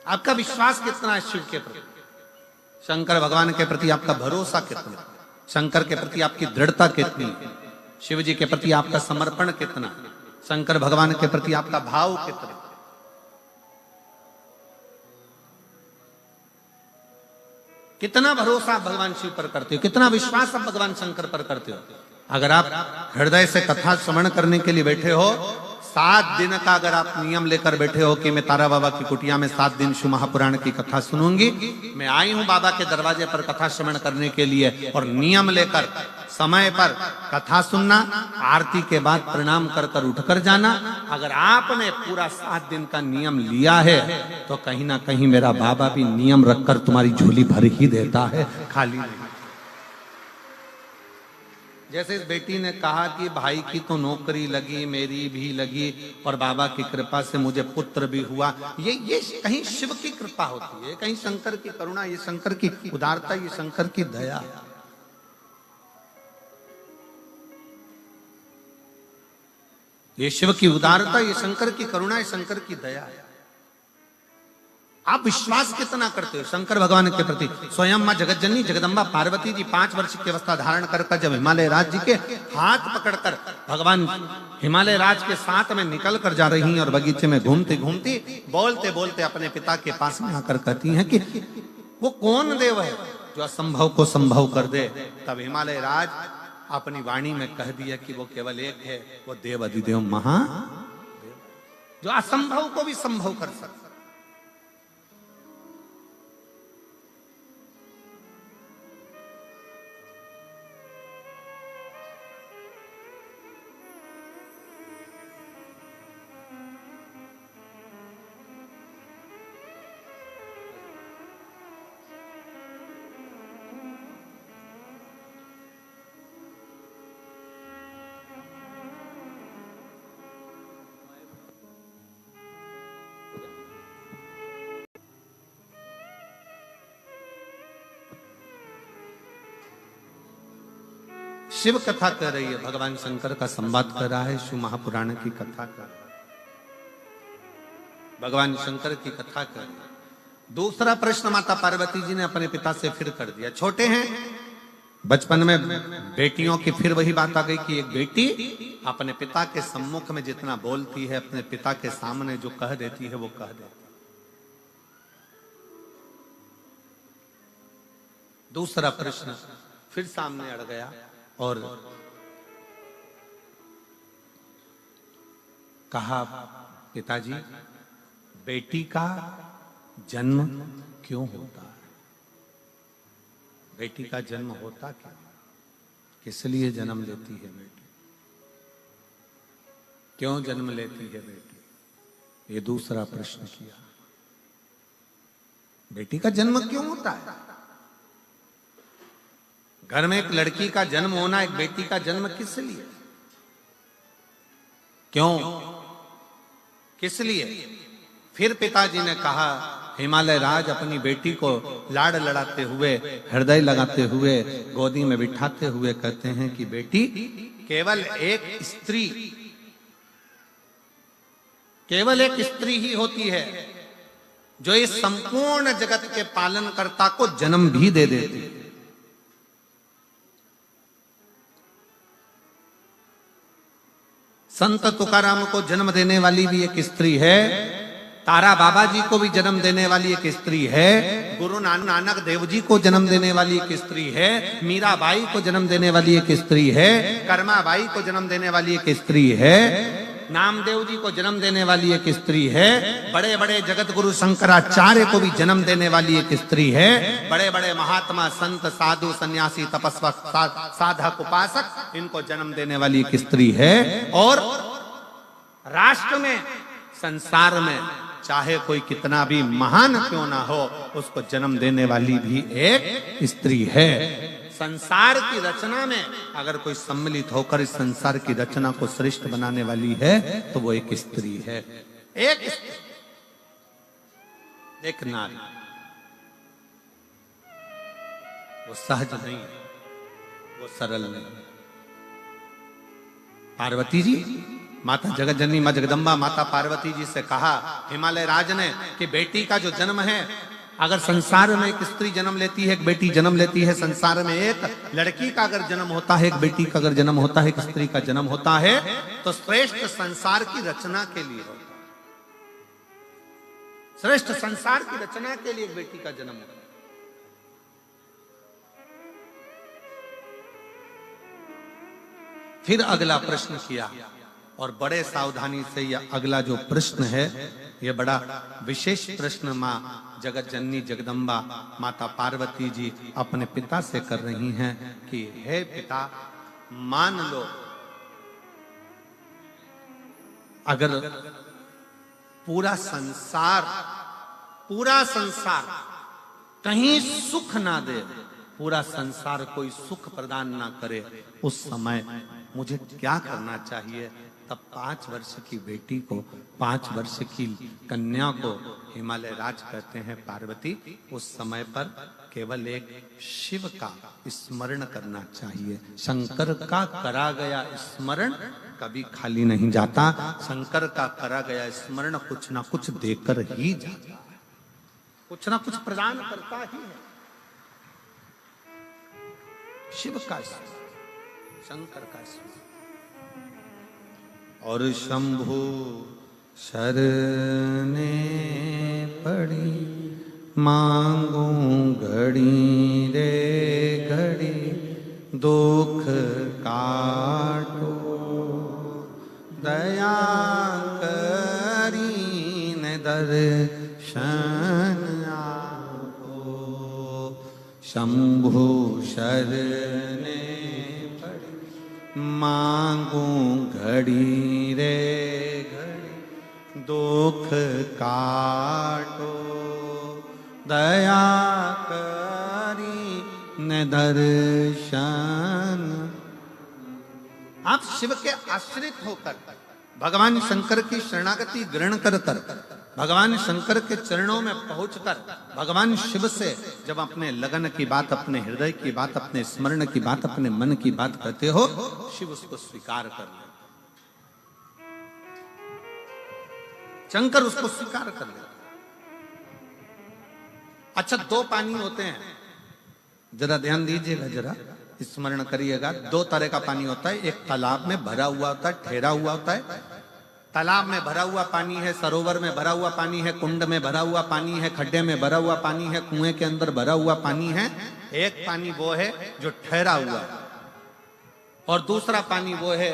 आपका विश्वास कितना है शिव के प्रति? शंकर भगवान के प्रति आपका भरोसा कितना? शंकर के प्रति आपकी दृढ़ता कितनी? शिव जी के प्रति आपका समर्पण कितना? शंकर भगवान के प्रति आपका भाव कितना? कितना भरोसा आप भगवान शिव पर करते हो? कितना विश्वास आप भगवान शंकर पर करते हो? अगर आप हृदय से कथा श्रवण करने के लिए बैठे हो, 7 दिन का अगर आप नियम लेकर बैठे हो कि मैं तारा बाबा की कुटिया में 7 दिन शिव महापुराण की कथा सुनूंगी, मैं आई हूं बाबा के दरवाजे पर कथा श्रवण करने के लिए, और नियम लेकर समय पर कथा सुनना, आरती के बाद प्रणाम कर कर उठकर जाना, अगर आपने पूरा 7 दिन का नियम लिया है तो कहीं ना कहीं मेरा बाबा भी नियम रखकर तुम्हारी झोली भर ही देता है, खाली नहीं। जैसे इस बेटी ने कहा कि भाई की तो नौकरी लगी, मेरी भी लगी, और बाबा की कृपा से मुझे पुत्र भी हुआ। ये कहीं शिव की कृपा होती है, कहीं शंकर की करुणा, ये शंकर की उदारता, ये शंकर की दया। ये शिव की उदारता, ये शंकर की करुणा, ये शंकर की दया है। आप विश्वास कितना करते हो शंकर भगवान के प्रति? स्वयं मां जगतजननी जगदम्बा पार्वती जी 5 वर्ष की अवस्था धारण कर जब हिमालय राज जी के हाथ पकड़कर भगवान हिमालय राज के साथ में निकल कर जा रही हैं और बगीचे में घूमती घूमती बोलते बोलते अपने पिता के पास में आकर कहती हैं कि वो कौन देव है जो असंभव को संभव कर दे। तब हिमालय राज अपनी वाणी में कह दिया कि वो केवल एक है, वो देव अधिदेव महादेव जो असंभव को भी संभव कर सकता। शिव कथा कर रही है, भगवान शंकर का संवाद कर रहा है, शिव महापुराण की कथा कर रहा है, भगवान शंकर की कथा कर रहा है। दूसरा प्रश्न माता पार्वती जी ने अपने पिता से फिर कर दिया। छोटे हैं, बचपन में बेटियों की फिर वही बात आ गई कि एक बेटी अपने पिता के सम्मुख में जितना बोलती है, अपने पिता के सामने जो कह देती है वो कह देती है। दूसरा प्रश्न फिर सामने अड़ गया और कहा, पिताजी बेटी का जन्म क्यों होता है? बेटी का जन्म होता क्यों? किस लिए जन्म लेती है बेटी? क्यों जन्म लेती है बेटी? ये दूसरा प्रश्न किया। बेटी का जन्म क्यों होता है? घर में एक लड़की का जन्म होना, एक बेटी का जन्म किस लिए? क्यों? किस लिए? फिर पिताजी ने कहा, हिमालय राज अपनी बेटी को लाड़ लड़ाते हुए, हृदय लगाते हुए, गोदी में बिठाते हुए कहते हैं कि बेटी केवल एक स्त्री, केवल एक स्त्री ही होती है जो इस संपूर्ण जगत के पालनकर्ता को जन्म भी दे देती है। संत तुकाराम को जन्म देने वाली भी एक स्त्री है, तारा बाबा जी को भी जन्म देने वाली एक स्त्री है, गुरु नानक देव जी को जन्म देने वाली एक स्त्री है, मीराबाई को जन्म देने वाली एक स्त्री है, कर्माबाई को जन्म देने वाली एक स्त्री है, नामदेव जी को जन्म देने वाली एक स्त्री है, बड़े बड़े जगत गुरु शंकराचार्य को भी जन्म देने वाली एक स्त्री है, बड़े बड़े महात्मा संत साधु सन्यासी तपस्वक साधक उपासक इनको जन्म देने वाली एक स्त्री है। और राष्ट्र में, संसार में चाहे कोई कितना भी महान क्यों ना हो, उसको जन्म देने वाली भी एक स्त्री है। संसार की रचना में अगर कोई सम्मिलित होकर इस संसार की रचना को श्रेष्ठ बनाने वाली है तो वो एक स्त्री है, एक स्त्री, एक नारी। वो सहज नहीं है, वो सरल नहीं। पार्वती जी, माता जगतजननी मां जगदम्बा माता पार्वती जी से कहा हिमालय राज ने कि बेटी का जो जन्म है, अगर संसार में एक स्त्री जन्म लेती है, एक बेटी जन्म लेती है, संसार में एक लड़की का अगर जन्म होता है, एक बेटी का अगर जन्म होता है, एक स्त्री का जन्म होता है, तो श्रेष्ठ संसार की रचना के लिए होता है। श्रेष्ठ संसार की रचना के लिए एक बेटी का जन्म होता है। फिर अगला प्रश्न किया और बड़े सावधानी से यह अगला जो प्रश्न है, यह बड़ा विशेष प्रश्न मां जगतजननी जगदम्बा माता पार्वती जी अपने पिता से कर रही हैं कि हे पिता, मान लो अगर पूरा संसार कहीं सुख ना दे, पूरा संसार कोई सुख प्रदान ना करे, उस समय मुझे क्या करना चाहिए? तब 5 वर्ष की बेटी को, 5 वर्ष की कन्या को हिमालय राज कहते हैं, पार्वती उस समय पर केवल एक शिव का स्मरण करना चाहिए। शंकर का करा गया स्मरण कभी खाली नहीं जाता, शंकर का करा गया स्मरण कुछ ना कुछ देकर ही जाता है। कुछ ना कुछ प्रदान करता ही है। शिव का स्वरूप, शंकर का स्वरूप। और शंभु शरणे पड़ी, मांगू घड़ी रे घड़ी, दुख काटो दया करी न दर्शन आपो। शंभु शरणे पड़ी, मांगू घड़ी रे घड़ी, दुख काटो दया करी न दर्शन। आप शिव के आश्रित होकर भगवान शंकर की शरणागति ग्रहण कर भगवान शंकर के चरणों में पहुंचकर भगवान शिव से जब अपने लगन की बात, अपने हृदय की बात, अपने स्मरण की बात, अपने मन की बात करते हो, शिव उसको स्वीकार कर लेते, शंकर उसको स्वीकार कर लेते। अच्छा, दो पानी होते हैं, जरा ध्यान दीजिएगा, जरा स्मरण करिएगा। दो तरह का पानी होता है, एक तालाब में भरा हुआ होता है, ठहरा हुआ होता है। तालाब में भरा हुआ पानी है, सरोवर में भरा हुआ पानी है, कुंड में भरा हुआ पानी है, खड्डे में भरा हुआ पानी है, कुएं के अंदर भरा हुआ पानी है। एक पानी वो है जो ठहरा हुआ है, और दूसरा पानी वो है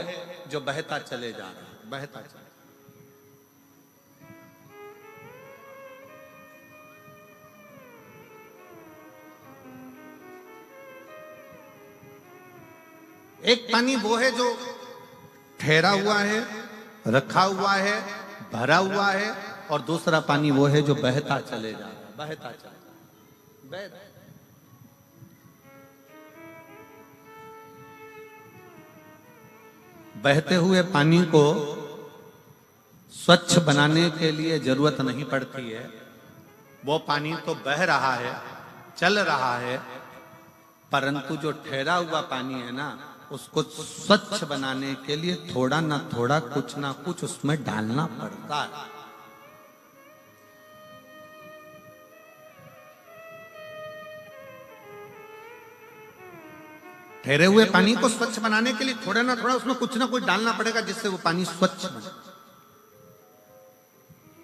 जो बहता चले जा रहा है, बहता चले। एक पानी वो है जो ठहरा हुआ है, रखा हुआ है, भरा हुआ है, और दूसरा पानी वो है जो बहता चले जा रहा है, बहता चले जा रहा है। बहते हुए पानी को स्वच्छ बनाने के लिए जरूरत नहीं पड़ती है। वो पानी तो बह रहा है, चल रहा है, परंतु जो ठहरा हुआ पानी है ना, उसको स्वच्छ बनाने के लिए थोड़ा ना थोड़ा, कुछ ना कुछ उसमें डालना पड़ता है। ठहरे हुए पानी को स्वच्छ बनाने के लिए थोड़ा ना थोड़ा उसमें कुछ ना कुछ डालना पड़ेगा, जिससे वो पानी स्वच्छ बने।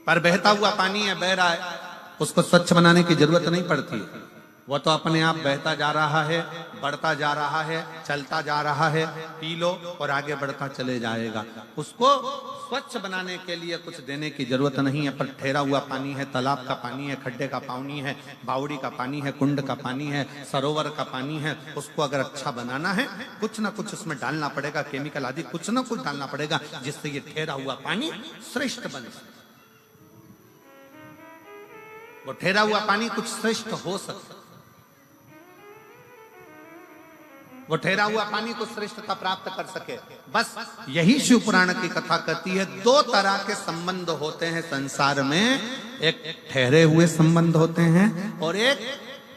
पर बहता हुआ पानी है, बह रहा है, उसको स्वच्छ बनाने की जरूरत नहीं पड़ती है। वो तो अपने आप बहता जा रहा है, बढ़ता जा रहा है, चलता जा रहा है। पी लो और आगे बढ़ता चले जाएगा। उसको स्वच्छ बनाने के लिए कुछ देने की जरूरत नहीं है। पर ठहरा हुआ पानी है, तालाब का पानी है, खड्डे का पानी है, बावड़ी का पानी है, कुंड का पानी है, सरोवर का पानी है, उसको अगर अच्छा बनाना है, कुछ ना कुछ उसमें डालना पड़ेगा, केमिकल आदि कुछ ना कुछ डालना पड़ेगा, जिससे ये ठहरा हुआ पानी श्रेष्ठ बन सके। वो ठहरा हुआ पानी कुछ श्रेष्ठ हो सके, वो ठहरा हुआ पानी को श्रेष्ठता प्राप्त कर सके। बस यही शिव पुराण की कथा कहती है। दो तरह के संबंध होते हैं संसार में, एक ठहरे हुए संबंध होते हैं और एक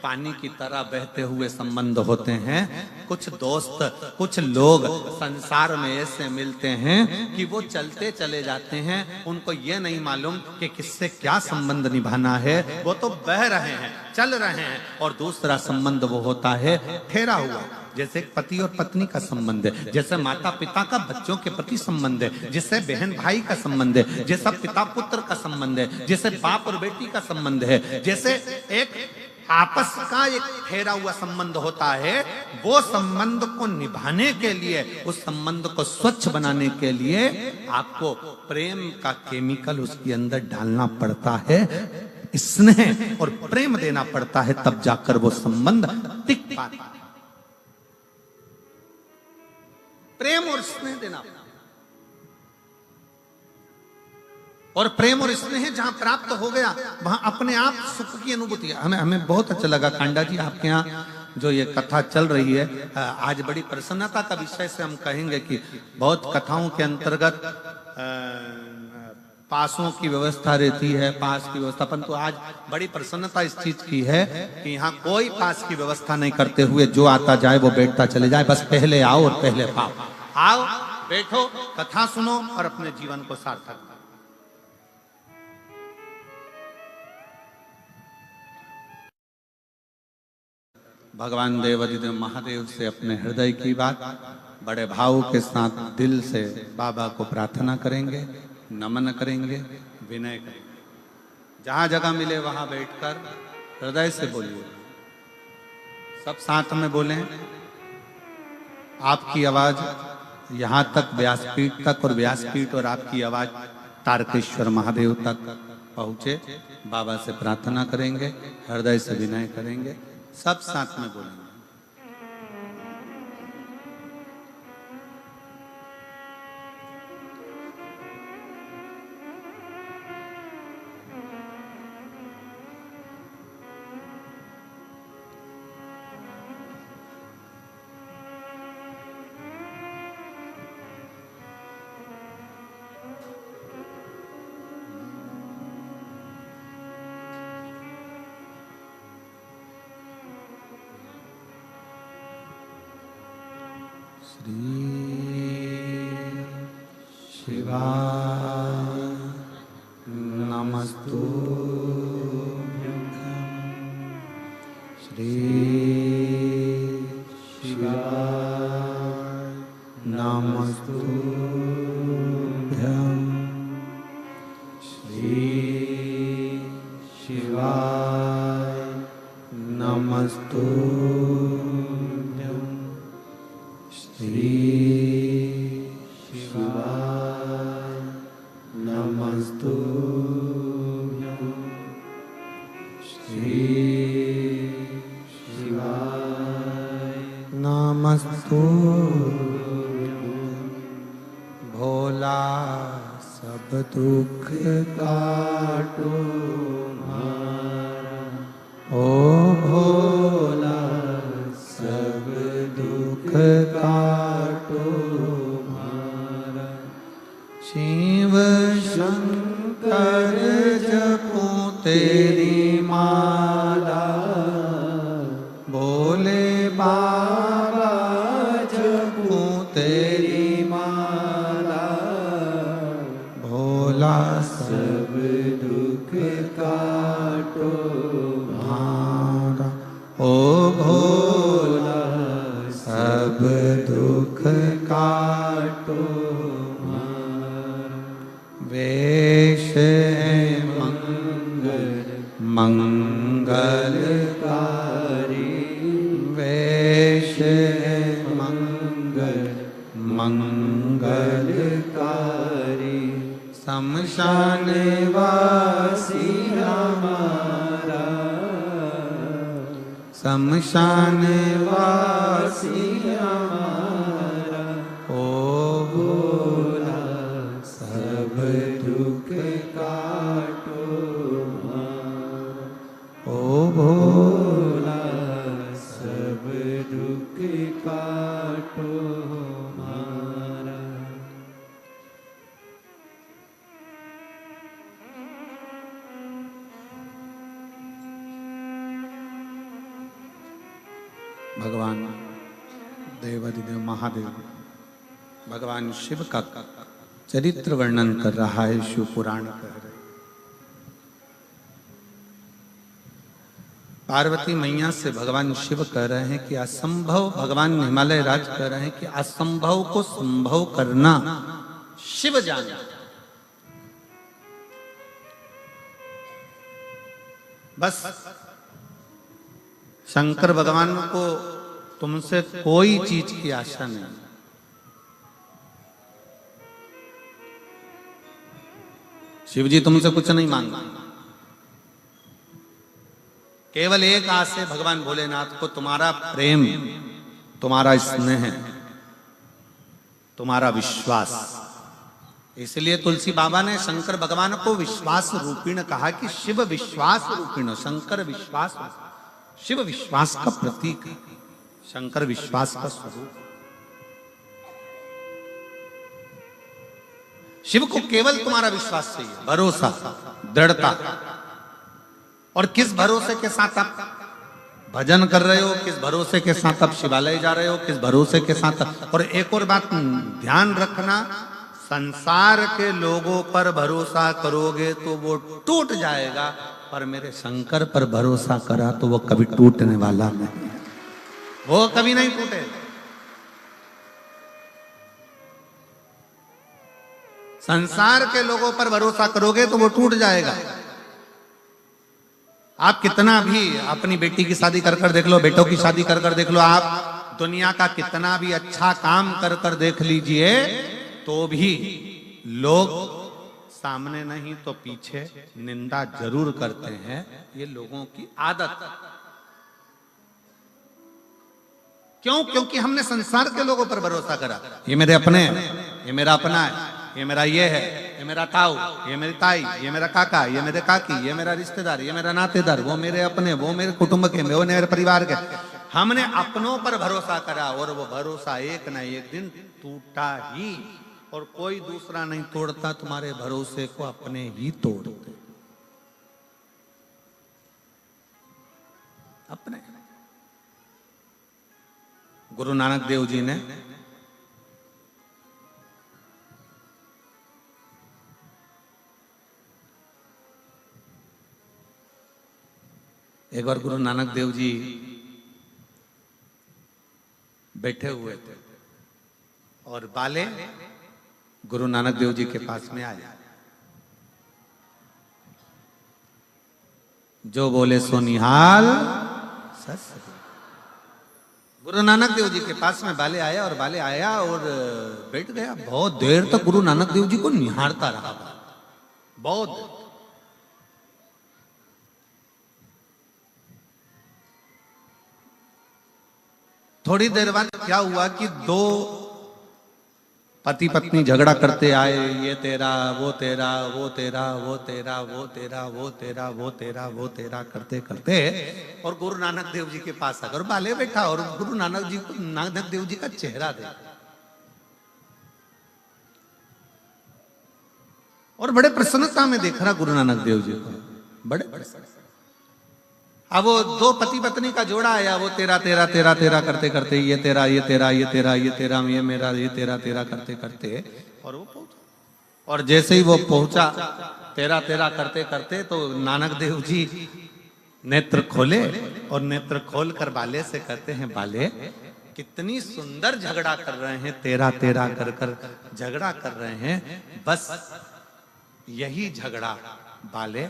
पानी की तरह बहते हुए संबंध होते हैं। कुछ दोस्त, कुछ लोग संसार में ऐसे मिलते हैं कि वो चलते चले जाते हैं, उनको ये नहीं मालूम कि किससे क्या संबंध निभाना है। वो तो बह रहे हैं, चल रहे हैं। और दूसरा संबंध वो होता है ठहरा हुआ, जैसे पति और पत्नी का संबंध है, जैसे माता पिता का बच्चों के प्रति संबंध है, जैसे बहन भाई का संबंध है, जैसा पिता पुत्र का संबंध है, जैसे बाप और बेटी का संबंध है, जैसे एक आपस का एक ठहरा हुआ संबंध होता है। वो संबंध को निभाने के लिए, उस संबंध को स्वच्छ बनाने के लिए आपको प्रेम का केमिकल उसके अंदर डालना पड़ता है, स्नेह और प्रेम देना पड़ता है, तब जाकर वो संबंध टिक पाता है। प्रेम और स्नेह देना, और प्रेम और स्नेह जहां प्राप्त हो गया वहां अपने आप सुख की अनुभूति है। हमें बहुत अच्छा लगा कांडा जी, आपके यहाँ जो ये कथा चल रही है, आज बड़ी प्रसन्नता का विषय से हम कहेंगे कि बहुत कथाओं के अंतर्गत पासों की व्यवस्था रहती है, पास की व्यवस्था, परंतु आज बड़ी प्रसन्नता इस चीज की है कि यहाँ कोई पास की व्यवस्था नहीं करते हुए जो आता जाए वो बैठता चले जाए। बस पहले आओ और पहले पाओ। आओ, बैठो, कथा सुनो और अपने जीवन को सार्थक करो। भगवान देवाधिदेव महादेव से अपने हृदय की बात बड़े भाव के साथ दिल से बाबा को प्रार्थना करेंगे, नमन करेंगे, विनय करेंगे। जहां जगह मिले वहां बैठकर हृदय से बोलिए, सब साथ में बोलें। आपकी आवाज यहां तक व्यासपीठ तक और व्यासपीठ और आपकी आवाज तारकेश्वर महादेव तक पहुंचे। बाबा से प्रार्थना करेंगे, हृदय से विनय करेंगे, सब साथ में बोलेंगे। शिवाय नमस्तुभ्यं। श्री शिवाय नमस्तुभ्यं। श्री शिवाय नमस्तुभ्यं। श्री नमस्तुभ्यं। श्री शिवाय नमस्तुभ्यं। भोला सब दुख काटो मारा, ओ भोला सब दुख काटो मारा। शिव शंकर जपो तेरी माला, भोले बाबा जपो तेरी माला। भोला सब दुख काटो मारा, ओ भोला सब दुख काटो। वेश मंगलकारी, वेश मंगलकारी। शमशान वासी हमारा, शमशान वासी हमारा। ओ भोला सब दुख काटो मारा, ओ भोला सब दुख काटो मारा। भगवान देवाधिदेव महादेव भगवान शिव का चरित्र वर्णन कर रहा है, शिव पुराण कह रहे। पार्वती मैया से भगवान शिव कह रहे हैं कि असंभव, भगवान हिमालय राज कह रहे हैं कि असंभव को संभव करना शिव जाने। बस शंकर भगवान को तुमसे कोई चीज की आशा नहीं। शिव जी तुमसे कुछ नहीं मांगते, केवल एक आस है भगवान भोलेनाथ को, तुम्हारा प्रेम, तुम्हारा स्नेह, तुम्हारा विश्वास। इसलिए तुलसी बाबा ने शंकर भगवान को विश्वास रूपीण कहा कि शिव विश्वास रूपीण। शंकर विश्वास, शिव विश्वास का प्रतीक है, शंकर विश्वास का स्वरूप। शिव को केवल तुम्हारा विश्वास चाहिए, भरोसा, दृढ़ता। और किस भरोसे के साथ आप भजन कर रहे हो, किस भरोसे के साथ आप शिवालय जा रहे हो, किस भरोसे के साथ। और एक और बात ध्यान रखना, संसार के लोगों पर भरोसा करोगे तो वो टूट जाएगा, पर मेरे शंकर पर भरोसा करा तो वो कभी टूटने वाला नहीं। वो कभी नहीं टूटे। संसार के लोगों पर भरोसा करोगे तो वो टूट जाएगा। आप कितना भी अपनी बेटी की शादी कर देख लो, बेटों की शादी कर देख लो, आप दुनिया का कितना भी अच्छा काम कर देख लीजिए, तो भी लोग सामने नहीं तो पीछे निंदा जरूर करते हैं। ये लोगों की आदत। क्यों? क्योंकि हमने संसार के लोगों पर भरोसा करा। ये मेरे अपने हैं, ये मेरा अपना है, ये मेरा ये है, ये मेरा ताऊ, ये मेरी ताई, ये मेरा काका, ये मेरे काकी, ये मेरा रिश्तेदार, ये मेरा नातेदार, वो मेरे अपने, वो मेरे कुटुंब के, वो मेरे परिवार के। हमने अपनों पर भरोसा करा और वो भरोसा एक ना एक दिन टूटा ही। और कोई दूसरा नहीं तोड़ता तुम्हारे भरोसे को, अपने ही तोड़ते अपने। गुरु नानक देव जी ने एक बार गुरु नानक देव जी बैठे हुए थे और बाले गुरु नानक देव जी के पास में आए। जो बोले सो निहाल सस। गुरु नानक देव जी के पास में बाले आया और बाले आया और बैठ गया। बहुत देर तक गुरु नानक देव जी को निहारता रहा, बहुत। थोड़ी देर बाद क्या हुआ कि दो पति पत्नी झगड़ा करते आए। ये तेरा, वो तेरा, वो तेरा, वो तेरा, वो तेरा, वो तेरा, वो तेरा, वो तेरा करते करते और गुरु नानक देव जी के पास आकर बाले बैठा और गुरु नानक देव जी का चेहरा देखा और बड़े प्रसन्नता में देख रहा गुरु नानक देव जी को, बड़े प्रसन्न। अब वो दो पति पत्नी का जोड़ा आया, वो तेरा तेरा तेरा तेरा करते करते ये तेरा, ये तेरा, ये तेरा, ये तेरा, ये मेरा, ये तेरा तेरा करते करते और वो पहुंचा। और जैसे ही वो पहुंचा तेरा तेरा करते करते तो नानक देव जी नेत्र खोले और नेत्र खोल कर बाले से कहते हैं, बाले कितनी सुंदर झगड़ा कर रहे हैं, तेरा तेरा कर कर झगड़ा कर रहे हैं। बस यही झगड़ा बाले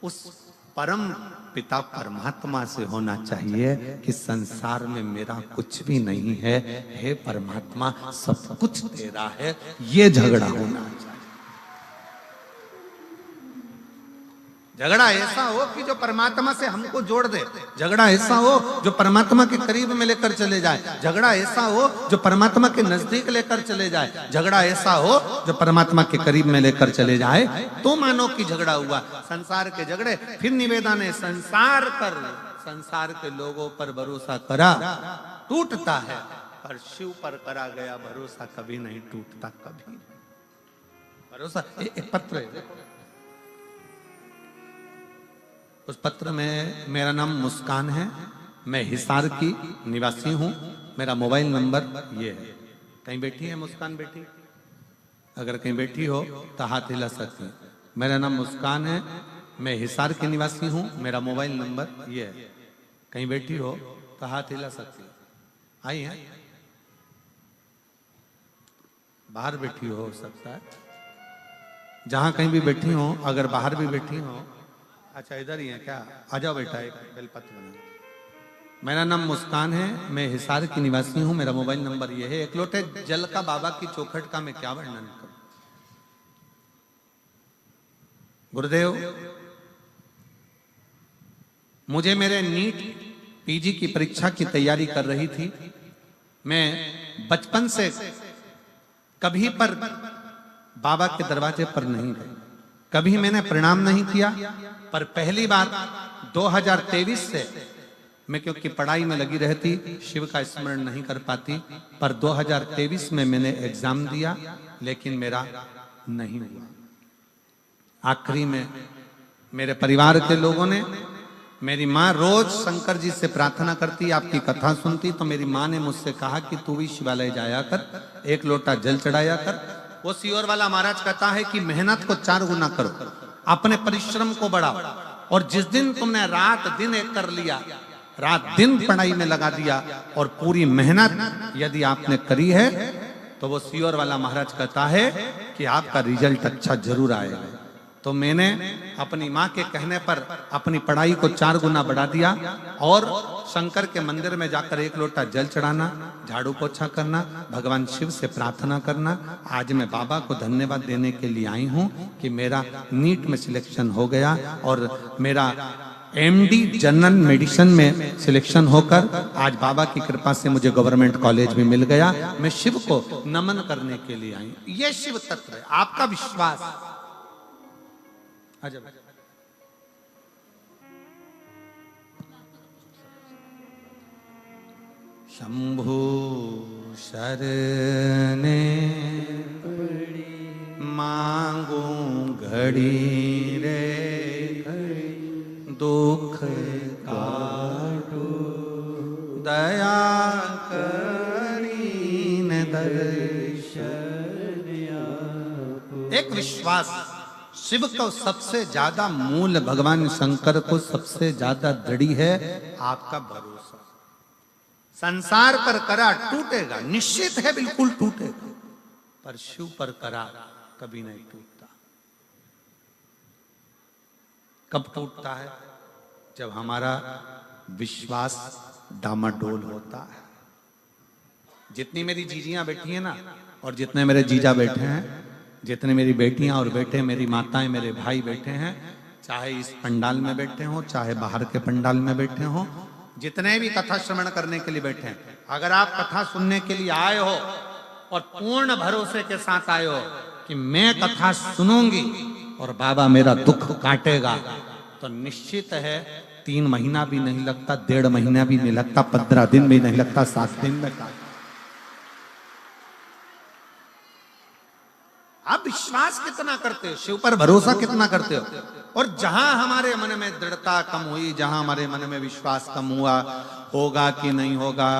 उस परम पिता परमात्मा से होना चाहिए कि संसार में मेरा कुछ भी नहीं है, हे परमात्मा सब कुछ तेरा है, ये झगड़ा होना चाहिए। झगड़ा ऐसा हो कि जो परमात्मा से हमको जोड़ दे, झगड़ा ऐसा हो जो परमात्मा के करीब में लेकर चले जाए, झगड़ा ऐसा हो जो परमात्मा के नजदीक लेकर चले जाए, झगड़ा ऐसा हो जो परमात्मा के करीब में लेकर चले जाए, तो मानो कि झगड़ा हुआ। संसार के झगड़े, फिर निवेदन है, संसार के लोगों पर भरोसा करा टूटता है, पर शिव पर करा गया भरोसा कभी नहीं टूटता, कभी भरोसा। एक पत्र है, उस पत्र में मेरा नाम मुस्कान है, मैं हिसार की निवासी हूं, मेरा मोबाइल नंबर ये है। कहीं बैठी है मुस्कान बेटी? अगर कहीं बैठी हो तो हाथ हिला सकती है। मेरा नाम मुस्कान है, मैं हिसार की निवासी हूं, मेरा मोबाइल नंबर ये है। कहीं बैठी हो तो हाथ हिला सकती है। आई है? बाहर बैठी हो सकता है, जहां कहीं भी बैठी हो, अगर बाहर भी बैठी हो। अच्छा इधर ही है क्या? आ जाओ बेटा, एक बेलपत्र बना। मेरा नाम मुस्कान है, मैं हिसार की निवासी हूं, मेरा मोबाइल नंबर ये है। एक लोटे जल का बाबा की चौखट का मैं क्या वर्णन करूं। गुरुदेव, मुझे मेरे नीट पीजी की परीक्षा की तैयारी कर रही थी। मैं बचपन से कभी पर बाबा के दरवाजे पर नहीं गई, कभी मैंने प्रणाम नहीं किया। पर पहली बार 2023 से मैं, क्योंकि पढ़ाई में लगी रहती, शिव का स्मरण नहीं कर पाती, पर 2023 में मैंने एग्जाम दिया, लेकिन मेरा नहीं हुआ। आखिरी में मेरे परिवार के लोगों ने, मेरी माँ रोज शंकर जी से प्रार्थना करती, आपकी कथा सुनती, तो मेरी माँ ने मुझसे कहा कि तू भी शिवालय जाया कर, एक लोटा जल चढ़ाया कर। वो सियोर वाला महाराज कहता है कि मेहनत को 4 गुना करो, अपने परिश्रम को बढ़ाओ, और जिस दिन तुमने रात दिन एक कर लिया, रात दिन पढ़ाई में लगा दिया और पूरी मेहनत यदि आपने करी है तो वो सीओर वाला महाराज कहता है कि आपका रिजल्ट अच्छा जरूर आएगा। तो मैंने अपनी माँ के कहने पर अपनी पढ़ाई को 4 गुना बढ़ा दिया और शंकर के मंदिर में जाकर 1 लोटा जल चढ़ाना, झाड़ू पोछा करना, भगवान शिव से प्रार्थना करना। आज मैं बाबा को धन्यवाद देने के लिए आई हूँ कि मेरा नीट में सिलेक्शन हो गया और मेरा एमडी जनरल मेडिसिन में सिलेक्शन होकर आज बाबा की कृपा से मुझे गवर्नमेंट कॉलेज भी मिल गया। मैं शिव को नमन करने के लिए आई हूं। यह शिव तत्व है, आपका विश्वास। अजब शंभु शरणे मांगू घड़ी रे दुख काटो दया करीन दर्शन। एक विश्वास, शिव को सबसे ज्यादा मूल, भगवान शंकर को सबसे ज्यादा दृढ़ है आपका भरोसा। संसार पर करा टूटेगा, निश्चित है बिल्कुल टूटेगा, पर शिव पर करा कभी नहीं टूटता। कब टूटता है? जब हमारा विश्वास डामाडोल होता है। जितनी मेरी जीजियां बैठी हैं ना, और जितने मेरे जीजा बैठे हैं, जितने मेरी बेटियां और बेटे, मेरी माताएं, मेरे भाई बैठे हैं, चाहे इस पंडाल में बैठे हों, चाहे बाहर के पंडाल में बैठे हों, जितने भी कथा श्रवण करने के लिए बैठे हैं, अगर आप कथा सुनने के लिए आए हो और पूर्ण भरोसे के साथ आए हो कि मैं कथा सुनूंगी और बाबा मेरा दुख काटेगा, तो निश्चित है 3 महीना भी नहीं लगता, 1.5 महीना भी नहीं लगता, 15 दिन भी नहीं लगता, 7 दिन में काट। आप विश्वास कितना करते हो, शिव पर भरोसा कितना करते हो? और जहां हमारे मन में दृढ़ता कम हुई, जहां हमारे मन में विश्वास कम हुआ, होगा कि नहीं होगा,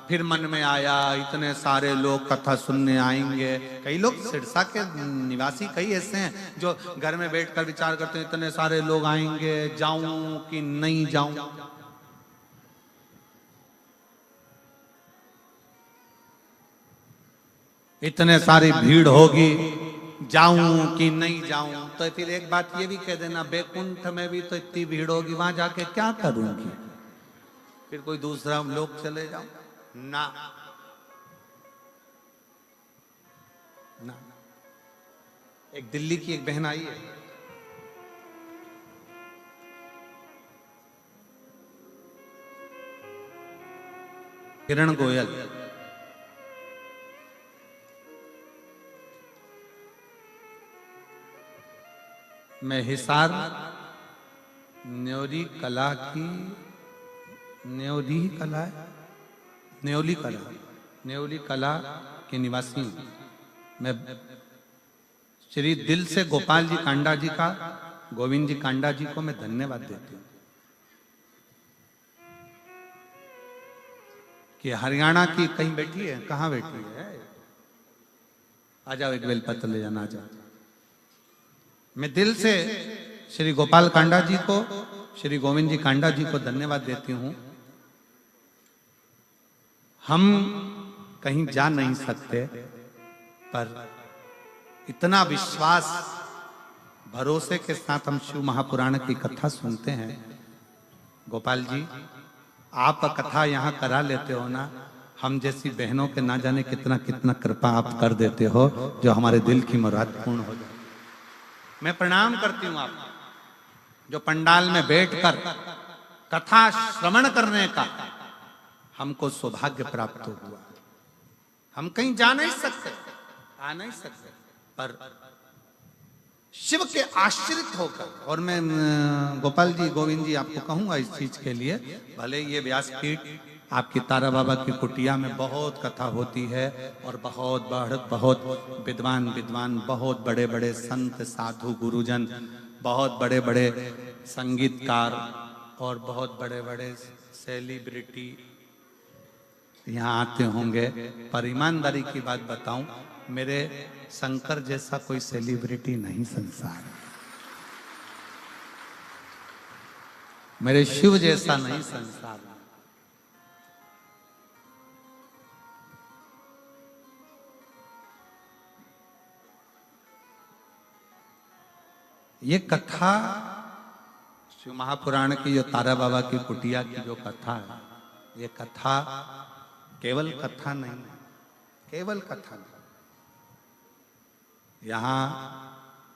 फिर मन में आया इतने सारे लोग कथा सुनने आएंगे। कई लोग सिरसा के निवासी कई ऐसे हैं जो घर में बैठकर विचार करते हैं इतने सारे लोग आएंगे, जाऊं कि नहीं जाऊं। इतने सारी भीड़ होगी, जाऊं कि नहीं जाऊं। तो फिर एक बात ये भी कह देना, बैकुंठ में भी तो इतनी भीड़ होगी, वहां जाके क्या करूंगी? फिर कोई दूसरा लोग चले जाऊं ना, ना। एक दिल्ली की एक बहन आई है, किरण गोयल, मैं हिसार न्योली कला की, न्योली कला है, न्योली कला के निवासी हूं। मैं श्री दिल से गोपाल जी कांडा जी का, गोविंद जी कांडा जी को मैं धन्यवाद देती हूँ कि हरियाणा की कहीं बैठी है, कहाँ बैठी है, आ जाओ, एक बेलपत्र ले जाना, आ जाओ। मैं दिल से श्री गोपाल कांडा जी को, श्री गोविंद जी कांडा जी को धन्यवाद देती हूँ। हम कहीं जा नहीं सकते, पर इतना विश्वास, भरोसे के साथ हम शिव महापुराण की कथा सुनते हैं। गोपाल जी, आप कथा यहाँ करा लेते हो ना, हम जैसी बहनों के ना जाने कितना कितना कृपा आप कर देते हो, जो हमारे दिल की मुराद पूर्ण हो जाए। मैं प्रणाम करती हूँ आपको, जो पंडाल में बैठकर कथा श्रवण करने का हमको सौभाग्य प्राप्त हुआ। हम कहीं जा नहीं सकते, आ नहीं सकते, पर शिव के आश्रित होकर, और मैं गोपाल जी, गोविंद जी आपको कहूंगा इस चीज के लिए, भले ये व्यासपीठ आपकी तारा बाबा की कुटिया में बहुत कथा होती है और बहुत विद्वान, बहुत बड़े बड़े संत, साधु, गुरुजन, बहुत बड़े बड़े संगीतकार और बहुत बड़े बड़े सेलिब्रिटी यहाँ आते होंगे, पर ईमानदारी की बात बताऊं, मेरे शंकर जैसा कोई सेलिब्रिटी नहीं संसार। मेरे शिव जैसा नहीं संसार में। ये कथा शिव महापुराण की जो तारा बाबा की कुटिया की जो कथा है, ये कथा केवल कथा नहीं है, केवल कथा नहीं। यहाँ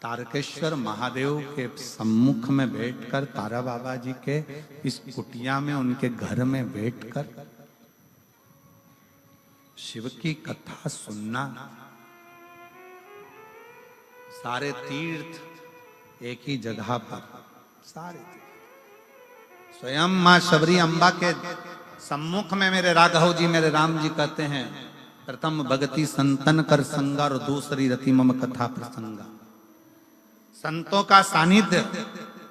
तारकेश्वर महादेव के सम्मुख में बैठकर तारा बाबा जी के इस कुटिया में उनके घर में बैठकर शिव की कथा सुनना, सारे तीर्थ एक ही जगह पर, सारे तीर्थ। स्वयं मां शबरी अम्बा के सम्मुख में मेरे राघव जी, मेरे राम जी कहते हैं, प्रथम भगति संतन कर संगा और दूसरी रति मम कथा प्रसंगा। संतों का सानिध्य,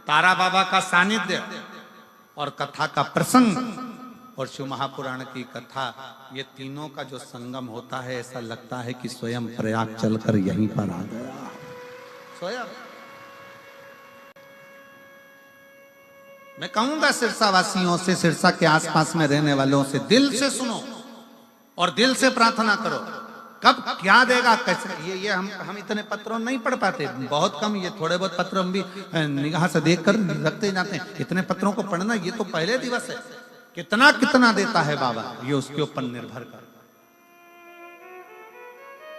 तारा बाबा का सानिध्य और कथा का प्रसंग और शिव महापुराण की कथा, ये तीनों का जो संगम होता है, ऐसा लगता है कि स्वयं प्रयाग चलकर यहीं पर आ गया। स्वयं मैं कहूंगा सिरसा वासियों से, सिरसा के आसपास में रहने वालों से, दिल से सुनो और दिल से प्रार्थना करो। कब क्या देगा, कैसे, ये हम इतने पत्रों नहीं पढ़ पाते, बहुत कम, ये थोड़े बहुत पत्र हम भी निगाह से देखकर रखते जाते हैं। इतने पत्रों को पढ़ना, ये तो पहले दिवस है। कितना कितना देता है बाबा, ये उसके ऊपर निर्भर कर।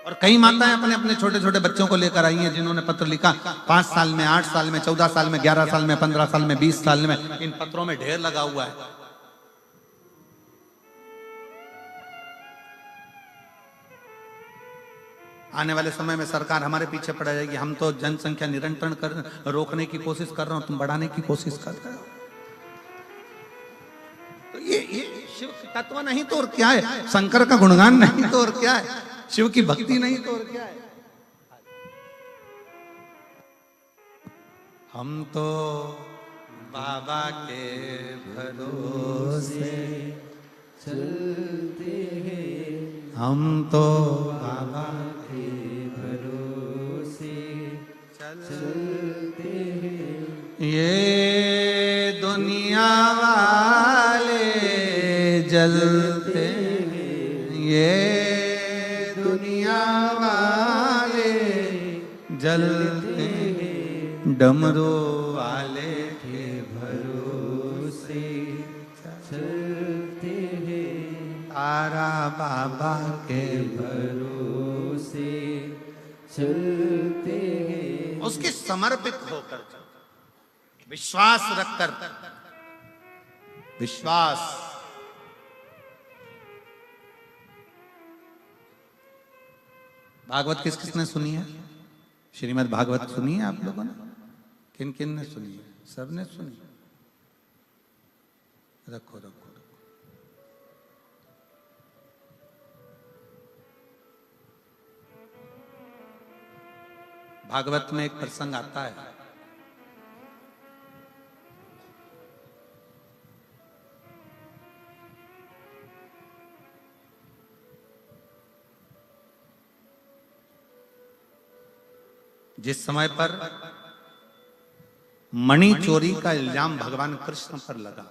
और कई माताएं अपने अपने छोटे छोटे बच्चों को लेकर आई हैं, जिन्होंने पत्र लिखा 5 साल में, 8 साल में, 14 साल में, 11 साल में, 15 साल में, 20 साल में। इन पत्रों में ढेर लगा हुआ है। आने वाले समय में सरकार हमारे पीछे पड़ जाएगी। हम तो जनसंख्या निरंतरण रोकने की कोशिश कर रहे हो, तुम बढ़ाने की कोशिश कर रहे हो। तो ये शिव तत्व नहीं तो और क्या है, शंकर का गुणगान नहीं तो और क्या है, शिव की भक्ति नहीं तो और क्या है। हम तो बाबा के भरोसे चलते हैं, हम तो बाबा के भरोसे चलते हैं। ये दुनिया वाले जलते, ये दुनिया वाले जलते, डमरू वाले के भरोसे चलते हैं, तारा बाबा के भरोसे चलते हैं। उसके समर्पित होकर, विश्वास रखकर, विश्वास। भागवत किस किसने सुनी है? श्रीमद् भागवत सुनी है आप लोगों ने? किन किन ने सुनी है? सबने सुनी। रखो रखो रखो। भागवत में एक प्रसंग आता है, जिस समय पर मणि चोरी का इल्जाम भगवान कृष्ण पर लगा।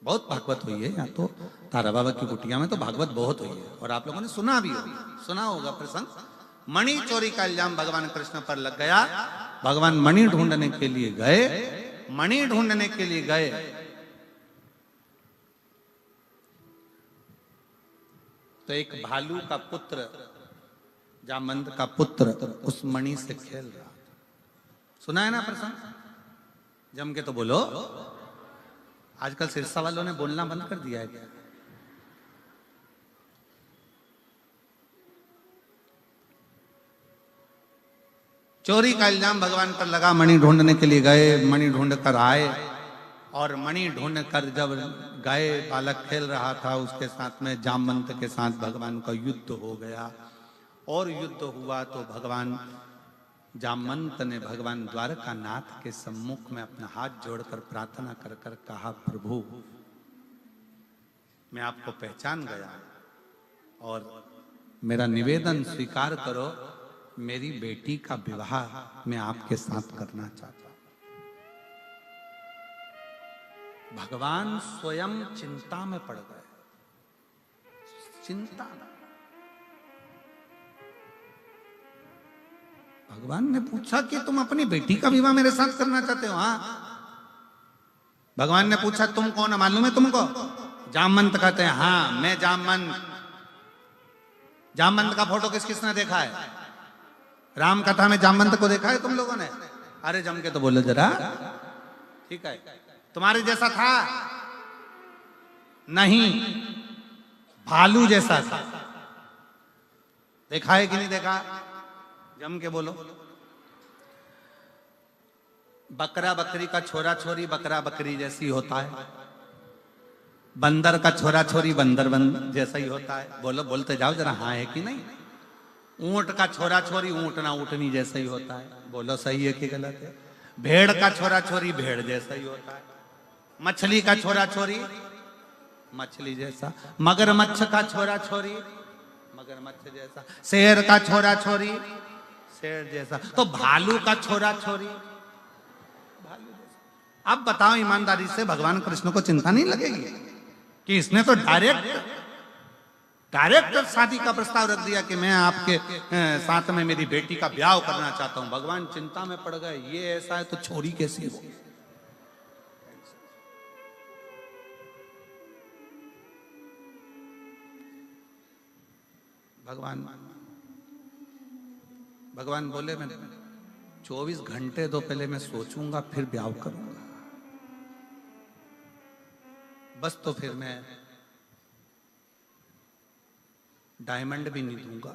बहुत भागवत हुई है यहाँ तो, तारा बाबा की कुटिया में तो भागवत बहुत हुई है, और आप लोगों ने सुना भी होगा, सुना होगा प्रसंग। मणि चोरी का इल्जाम भगवान कृष्ण पर लग गया। भगवान मणि ढूंढने के लिए गए, मणि ढूंढने के लिए गए, तो एक भालू का पुत्र, जामवंत का पुत्र उस मणि से खेल रहा था। सुना है ना प्रसंग? जम के तो बोलो। आजकल सिरसा वालों ने बोलना बंद कर दिया है क्या? चोरी का इल्जाम भगवान पर लगा। मणि ढूंढने के लिए गए, मणि ढूंढ कर आए, और मणि ढूंढ कर जब गए, बालक खेल रहा था उसके साथ में, जामवंत के साथ भगवान का युद्ध हो गया। और युद्ध हुआ तो भगवान जामवंत ने भगवान द्वारका नाथ के सम्मुख में अपना हाथ जोड़कर प्रार्थना कर कर कहा, प्रभु मैं आपको पहचान गया और मेरा निवेदन स्वीकार करो, मेरी बेटी का विवाह मैं आपके साथ करना चाहता हूं। भगवान स्वयं चिंता में पड़ गए, चिंता में। भगवान ने पूछा कि तुम अपनी बेटी का विवाह मेरे साथ करना चाहते हो? हाँ। भगवान ने पूछा तुम कौन है, मालूम है तुमको? जामवंत कहते हैं हाँ मैं जामवंत। जामवंत का फोटो किस किसने देखा है? राम कथा में जामवंत को देखा है तुम लोगों ने? अरे जम के तो बोलो जरा। ठीक है, तुम्हारे जैसा था? नहीं, भालू जैसा था। देखा है कि नहीं देखा? जम के बोलो। बकरा बकरी का छोरा छोरी बकरा बकरी जैसी होता है, बंदर का छोरा छोरी बंदर जैसा ही होता है। बोलो, बोलते जाओ जरा, हाँ है कि नहीं? ऊंट का छोरा छोरी ऊंटना ऊंटनी जैसा ही होता है। बोलो सही है कि गलत है? भेड़ का छोरा छोरी भेड़ जैसा ही होता है। मछली का छोरा छोरी मछली जैसा। मगरमच्छ का छोरा छोरी मगरमच्छ जैसा। शेर का छोरा छोरी शेर जैसा। तो भालू का छोरा छोरी भालू जैसा। अब बताओ ईमानदारी से, भगवान कृष्ण को चिंता नहीं लगेगी कि इसने तो डायरेक्ट शादी का प्रस्ताव रख दिया कि मैं आपके साथ में मेरी बेटी का ब्याह करना चाहता हूं। भगवान चिंता में पड़ गए, ये ऐसा है तो छोरी कैसी हो? भगवान बोले मैं 24 घंटे तो पहले मैं सोचूंगा फिर ब्याह करूंगा, बस तो फिर मैं डायमंड भी नहीं दूंगा,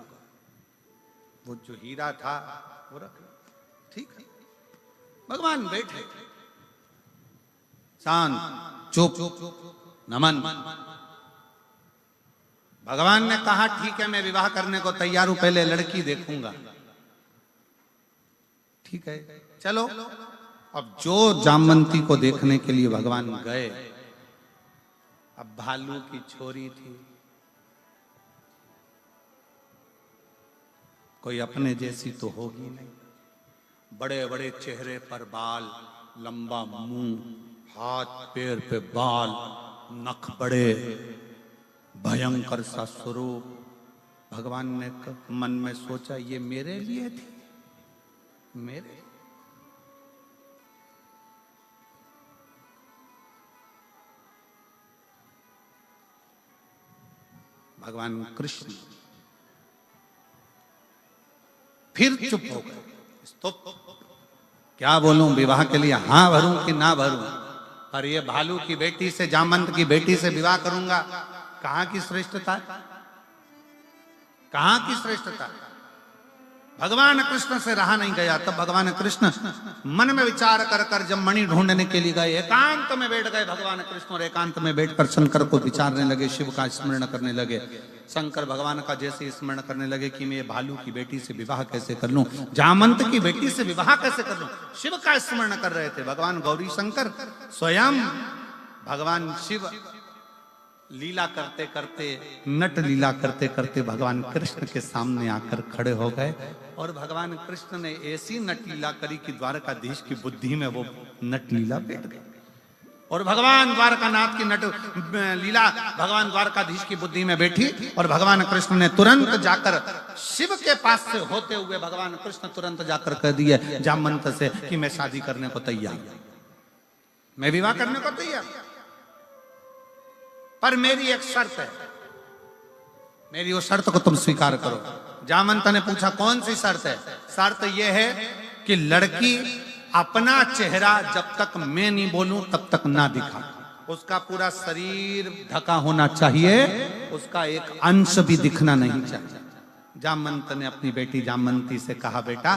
वो जो हीरा था वो रख लो। ठीक है। भगवान बैठे शांत चुप नमन। भगवान ने कहा ठीक है मैं विवाह करने को तैयार हूं, पहले लड़की देखूंगा। ठीक है चलो। अब जो जामवंती को देखने के लिए भगवान गए, अब भालू की छोरी थी, कोई अपने जैसी तो होगी नहीं। बड़े बड़े चेहरे पर बाल, लंबा मुंह, हाथ पैर पे बाल, नख बड़े, भयंकर सा स्वरूप। भगवान ने मन में सोचा ये मेरे लिए थी, मेरे। भगवान कृष्ण फिर चुप हो गए। तो क्या बोलूं, विवाह के लिए हाँ भरूं कि ना भरूं? पर ये भालू की बेटी से, जामवंत की बेटी से विवाह करूंगा, कहां की श्रेष्ठता, कहां की श्रेष्ठता? भगवान कृष्ण से रहा नहीं गया। तब भगवान कृष्ण मन में विचार कर कर जब मणि ढूंढने के लिए गए, एकांत में बैठ गए भगवान कृष्ण, और एकांत में बैठकर शंकर को विचारने लगे, शिव का स्मरण करने लगे। शंकर भगवान का जैसे स्मरण करने लगे कि मैं ये भालू की बेटी से विवाह कैसे कर लूं, जामवंत की बेटी से विवाह कैसे कर लूं, शिव का स्मरण कर रहे थे भगवान गौरी शंकर। स्वयं भगवान शिव लीला करते करते, नट लीला करते करते भगवान कृष्ण के सामने आकर खड़े हो गए। और भगवान कृष्ण ने ऐसी नट लीला करी कि द्वारकाधीश की बुद्धि में वो नट लीला बैठ गई। और भगवान द्वारकानाथ की नट लीला भगवान द्वारकाधीश की बुद्धि में बैठी। और भगवान कृष्ण ने तुरंत जाकर शिव के पास से होते हुए भगवान कृष्ण तुरंत जाकर कह दिए जामवंत से कि मैं शादी करने को तैयार, मैं विवाह करने को तैयार, पर मेरी एक शर्त है, मेरी वो शर्त को तुम स्वीकार करो। जामवंत ने पूछा कौन सी शर्त है? शर्त यह है कि लड़की अपना चेहरा जब तक मैं नहीं बोलूं तब तक ना दिखा, उसका पूरा शरीर ढका होना चाहिए, उसका एक अंश भी दिखना नहीं चाहिए। जामवंत ने अपनी बेटी जामवंती से कहा बेटा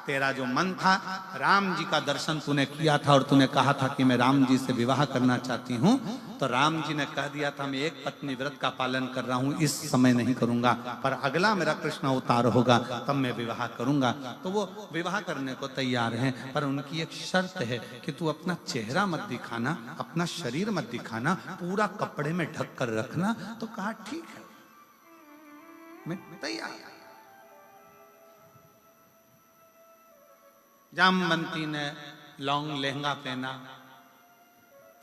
तेरा जो मन था, राम जी का दर्शन तूने किया था और तूने कहा था कि मैं राम जी से विवाह करना चाहती हूँ, तो राम जी ने कह दिया था मैं एक पत्नी व्रत का पालन कर रहा हूँ, इस समय नहीं करूंगा, पर अगला मेरा कृष्ण अवतार होगा तब मैं विवाह करूंगा। तो वो विवाह करने को तैयार हैं, पर उनकी एक शर्त है कि तू अपना चेहरा मत दिखाना, अपना शरीर मत दिखाना, पूरा कपड़े में ढक कर रखना। तो कहा ठीक है मैं तैयार। जामवंती ने लॉन्ग लहंगा पहना,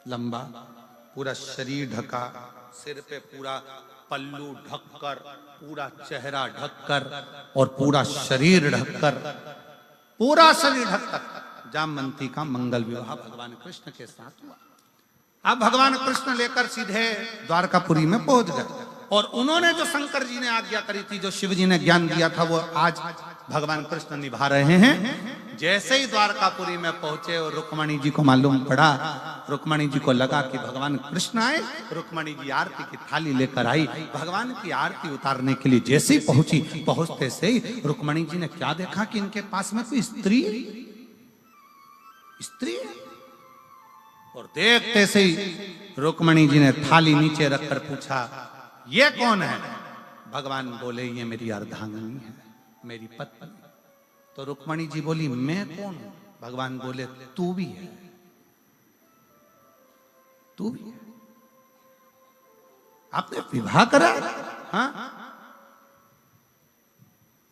लंबा, पूरा शरीर ढका, सिर पे पूरा पल्लू ढककर, पूरा चेहरा ढककर और पूरा शरीर ढककर, पूरा शरीर ढककर जामवंती का मंगल विवाह भगवान कृष्ण के साथ हुआ। अब भगवान कृष्ण लेकर सीधे द्वारकापुरी में पहुंच गए और उन्होंने जो शंकर जी ने आज्ञा करी थी, जो शिव जी ने ज्ञान दिया था, वो आज भगवान कृष्ण निभा रहे हैं। जैसे ही द्वारकापुरी में पहुंचे और रुक्मणी जी को मालूम पड़ा, रुक्मणी जी को लगा कि भगवान कृष्ण आए, रुक्मणी जी आरती की थाली लेकर आई, भगवान की आरती उतारने के लिए जैसे ही पहुंची, पहुंचते से ही रुक्मणी जी ने क्या देखा कि इनके पास में कोई स्त्री है। और देखते से ही रुक्मणी जी ने थाली नीचे रखकर पूछा, ये कौन है? भगवान बोले, ये मेरी अर्धांगिनी है, मेरी पत्नी। तो रुक्मणी जी बोली, मैं कौन हूं? भगवान बोले, तू भी है, तू भी है। आपने विवाह करा? हाँ।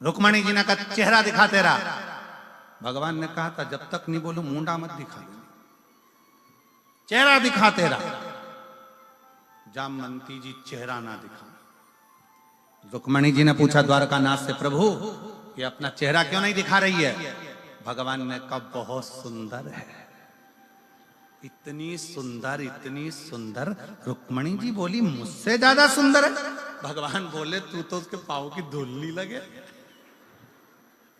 रुक्मणी जी ने कहा, चेहरा दिखा तेरा। भगवान ने कहा था, जब तक नहीं बोलूं मुंडा मत दिखा, चेहरा दिखा तेरा। जामवंती जी चेहरा ना दिखा। रुक्मणी जी ने पूछा द्वारकानाथ से, प्रभु ये अपना चेहरा क्यों नहीं दिखा रही है? भगवान ने कहा, बहुत सुंदर है, इतनी सुंदर, इतनी सुंदर। रुक्मणी जी बोली, मुझसे ज्यादा सुंदर है? भगवान बोले, तू तो उसके पाँव की धूल नहीं लगे,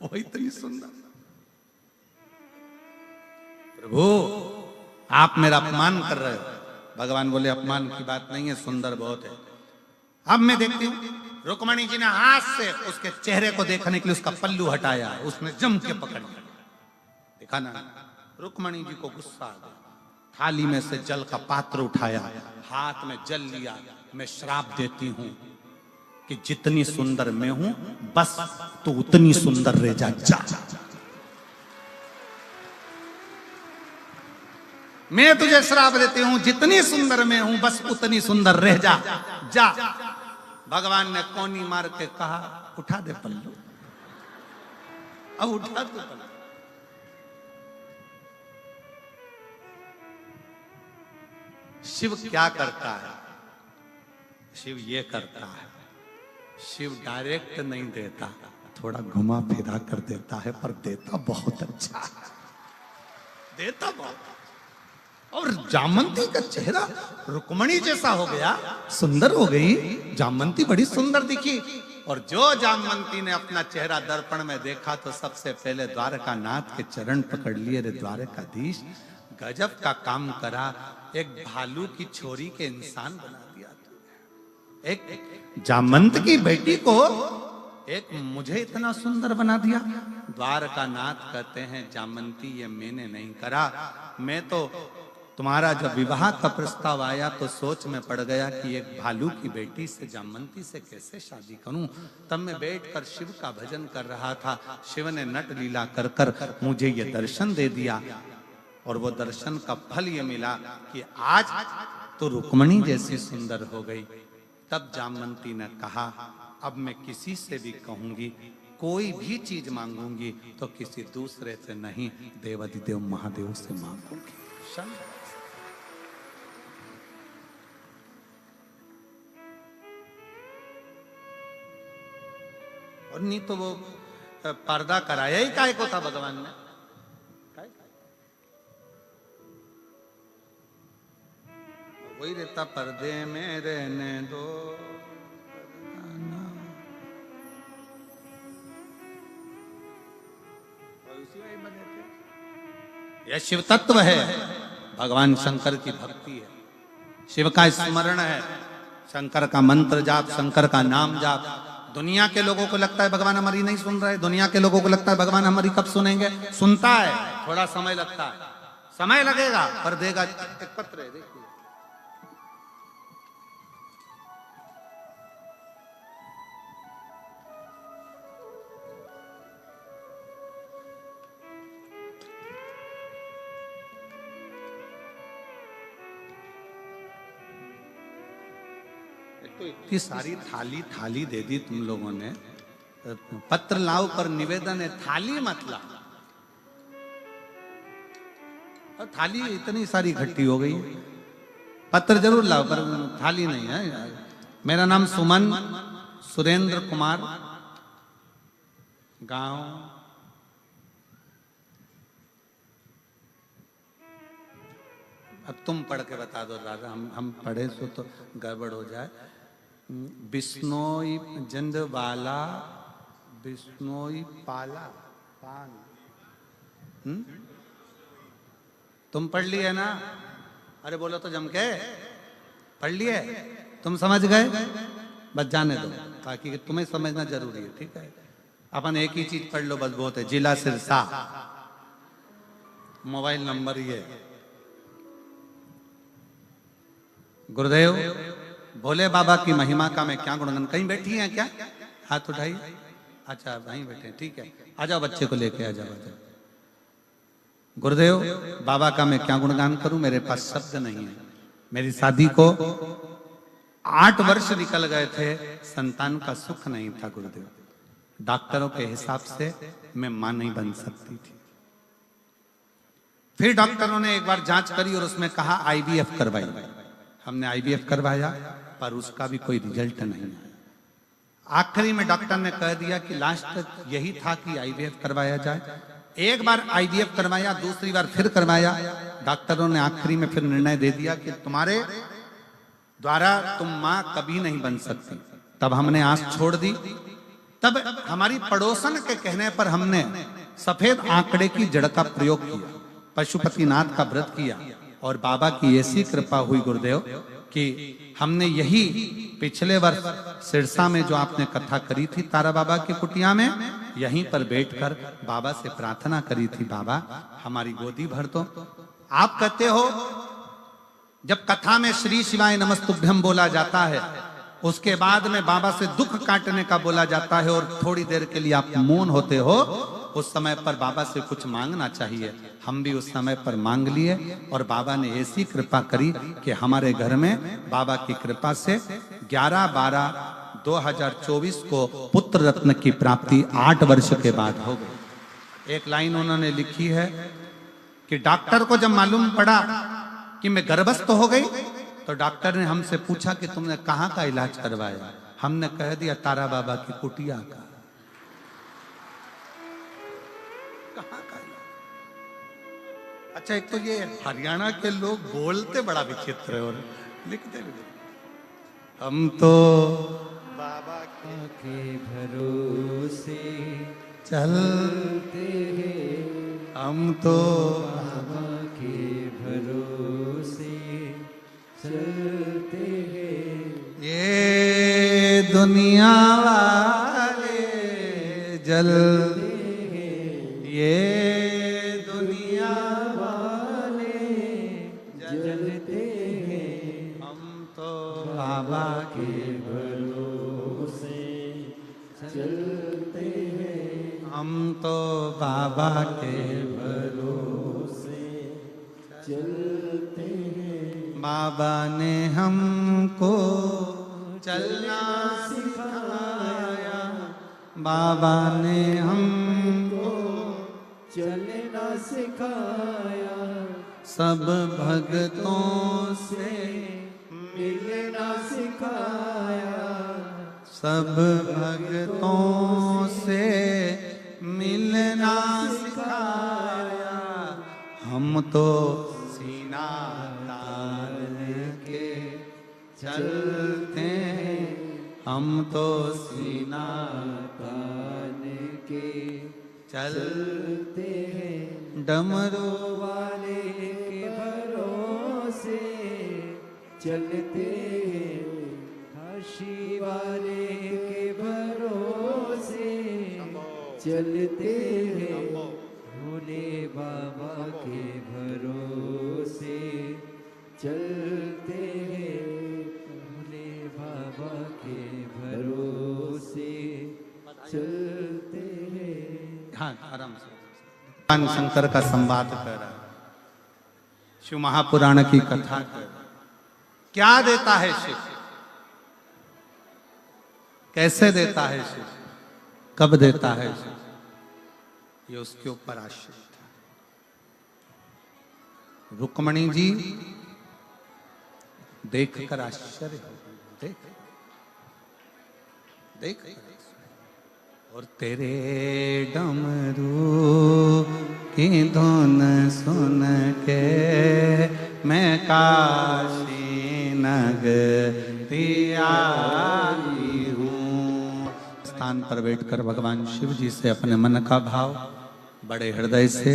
वो इतनी सुंदर। प्रभु आप मेरा अपमान कर रहे हो। भगवान बोले, अपमान की बात नहीं है, सुंदर बहुत है। अब मैं देखती हूँ। रुक्मणी जी ने हाथ से उसके चेहरे को देखने के लिए उसका पल्लू हटाया, उसने जम के पकड़ लिया। देखा ना, रुक्मणी जी को गुस्सा आ गया। थाली में से जल का पात्र उठाया, हाथ में जल लिया। मैं श्राप देती हूं कि जितनी सुंदर मैं हूं, बस तू उतनी सुंदर रह जा। मैं तुझे श्राप देती हूं, जितनी सुंदर मैं हूं, बस उतनी सुंदर रह जा। भगवान ने कोनी मार के कहा, उठा दे पल्लू, अब उठा दे पल्लू। शिव क्या करता है? शिव ये करता है, शिव डायरेक्ट नहीं देता, थोड़ा घुमा फिरा कर देता है, पर देता बहुत अच्छा, देता बहुत। और जामवंती का चेहरा रुक्मणी जैसा हो गया, सुंदर हो गई। जामवंती बड़ी सुंदर दिखी। और जो जामवंती ने अपना चेहरा दर्पण में देखा, तो सबसे पहले द्वारकानाथ के चरण पकड़ लिए। रे द्वारकाधीश, गजब का काम करा, एक भालू की छोरी के इंसान बना दिया तूने। एक जामवंत की बेटी को एक मुझे इतना सुंदर बना दिया। द्वारकानाथ कहते हैं, जामवंती ये मैंने नहीं करा, मैं तो तुम्हारा जब विवाह का प्रस्ताव आया तो सोच में पड़ गया कि एक भालू की बेटी से, जामवंती से कैसे शादी करूं। तब मैं बैठकर शिव का भजन कर रहा था। शिव ने नट लीला कर कर मुझे ये दर्शन दे दिया, और वो दर्शन का फल ये मिला कि आज तो रुक्मणी जैसी सुंदर हो गई। तब जामवंती ने कहा, अब मैं किसी से भी कहूंगी, कोई भी चीज मांगूंगी तो किसी दूसरे से नहीं, देवाधिदेव महादेव से मांगूंगी। और नहीं तो वो पर्दा कराया ही काय को था भगवान ने। वही रहता, पर्दे में रहने दो, यह शिव तत्व है, भगवान शंकर की भक्ति है, शिव का स्मरण है, शंकर का मंत्र जाप, शंकर का नाम जाप। दुनिया के लोगों को लगता है भगवान हमारी नहीं सुन रहे, दुनिया के लोगों को लगता है भगवान हमारी कब सुनेंगे। सुनता है, थोड़ा समय लगता है, समय लगेगा पर देगा। एक पत्र है, देखिए, तो इतनी सारी थाली दे दी तुम लोगों ने। पत्र लाओ पर निवेदन है, थाली मत लाओ। और थाली इतनी सारी इकट्ठी हो गई, पत्र जरूर लाओ पर थाली नहीं है। मेरा नाम सुमन सुरेंद्र कुमार, गांव अब तुम पढ़ के बता दो राजा, हम पढ़े सो तो गड़बड़ हो जाए। बिश्नोई जंदवाला बिश्नोई पाला पान। तुम पढ़ लिए ना? अरे बोलो तो जम के, पढ़ लिए? तुम समझ गए? बस जाने दो, ताकि तुम्हें समझना जरूरी है, ठीक है? अपन एक ही चीज पढ़ लो बस बहुत है। जिला सिरसा, मोबाइल नंबर ये। गुरुदेव भोले बाबा की महिमा का मैं क्या गुणगान। कहीं बैठी हैं क्या? हाथ उठाइए। अच्छा वहीं बैठे हैं, ठीक है। आ जाओ बच्चे को लेके आ जाओ। गुरुदेव बाबा का मैं क्या गुणगान करूं, मेरे पास शब्द नहीं है। मेरी शादी को 8 वर्ष निकल गए थे, संतान का सुख नहीं था गुरुदेव। डॉक्टरों के हिसाब से मैं मां नहीं बन सकती थी। फिर डॉक्टरों ने एक बार जांच करी और उसमें कहा आईवीएफ करवाई। हमने आईवीएफ करवाया पर उसका भी कोई रिजल्ट नहीं आया। आखिरी में डॉक्टर ने कह दिया कि लास्ट यही था कि आईवीएफ करवाया जाए। एक बार आईवीएफ करवाया, दूसरी बार फिर करवाया। डॉक्टरों ने आखिरी में फिर निर्णय दे दिया कि तुम्हारे द्वारा तुम मां कभी नहीं बन सकती। तब हमने आस छोड़ दी। तब हमारी पड़ोसन के कहने पर हमने सफेद आंकड़े की जड़ का प्रयोग किया, पशुपतिनाथ का व्रत किया और बाबा की ऐसी कृपा हुई गुरुदेव कि हमने यही पिछले वर्ष सिरसा में जो आपने कथा करी थी तारा बाबा की कुटिया में, यहीं पर बैठकर बाबा से प्रार्थना करी थी, बाबा हमारी गोदी भर दो। आप कहते हो जब कथा में श्री शिवाय नमस्तुभ्यम बोला जाता है, उसके बाद में बाबा से दुख काटने का बोला जाता है और थोड़ी देर के लिए आप मौन होते हो, उस समय पर बाबा से कुछ मांगना चाहिए। हम भी उस समय पर मांग लिए और बाबा ने ऐसी कृपा करी कि हमारे घर में बाबा की कृपा से 11/12/2024 को पुत्र रत्न की प्राप्ति 8 वर्ष के बाद हो गई। एक लाइन उन्होंने लिखी है कि डॉक्टर को जब मालूम पड़ा कि मैं गर्भस्थ हो गई तो डॉक्टर ने हमसे पूछा कि तुमने कहाँ का इलाज करवाया। हमने कह दिया तारा बाबा की कुटिया का। अच्छा एक तो ये हरियाणा के लोग बोलते बड़ा विचित्र है और लिखते भी। हम तो बाबा के भरोसे चलते हैं, हम तो बाबा के भरोसे चलते हैं। ये दुनिया वाले जलते हैं, ये दुनिया जलते हैं। हम तो बाबा के भरोसे चलते हैं। हम तो बाबा के भरोसे चलते हैं। बाबा ने हमको चलना सिखाया, बाबा ने हमको चलना सिखाया। सब भक्तों से मिलना सिखाया। सब भक्तों से मिलना सिखाया। हम तो सीना तान के चलते हैं, हम तो सीना तान के चलते हैं। डमरू वाले के भरोसे चलते हैं। काशी वाले के भरोसे चलते हैं। भोले बाबा के भरोसे चलते हैं। भोले बाबा के भरोसे चलते हैं। हाँ आराम से। भगवान शंकर का संवाद कर रहा है, शिव महापुराण की कथा कर रहा है। क्या देता है शिव, कैसे देता है शिव, कब देता है शिव, ये उसके ऊपर आश्रित है। रुक्मणी जी देख कर आश्चर्य हो, देख देख और तेरे डमरू की धुन सुन के मैं काशी नगरी आई हूँ। स्थान पर बैठकर भगवान शिव जी से अपने मन का भाव बड़े हृदय से,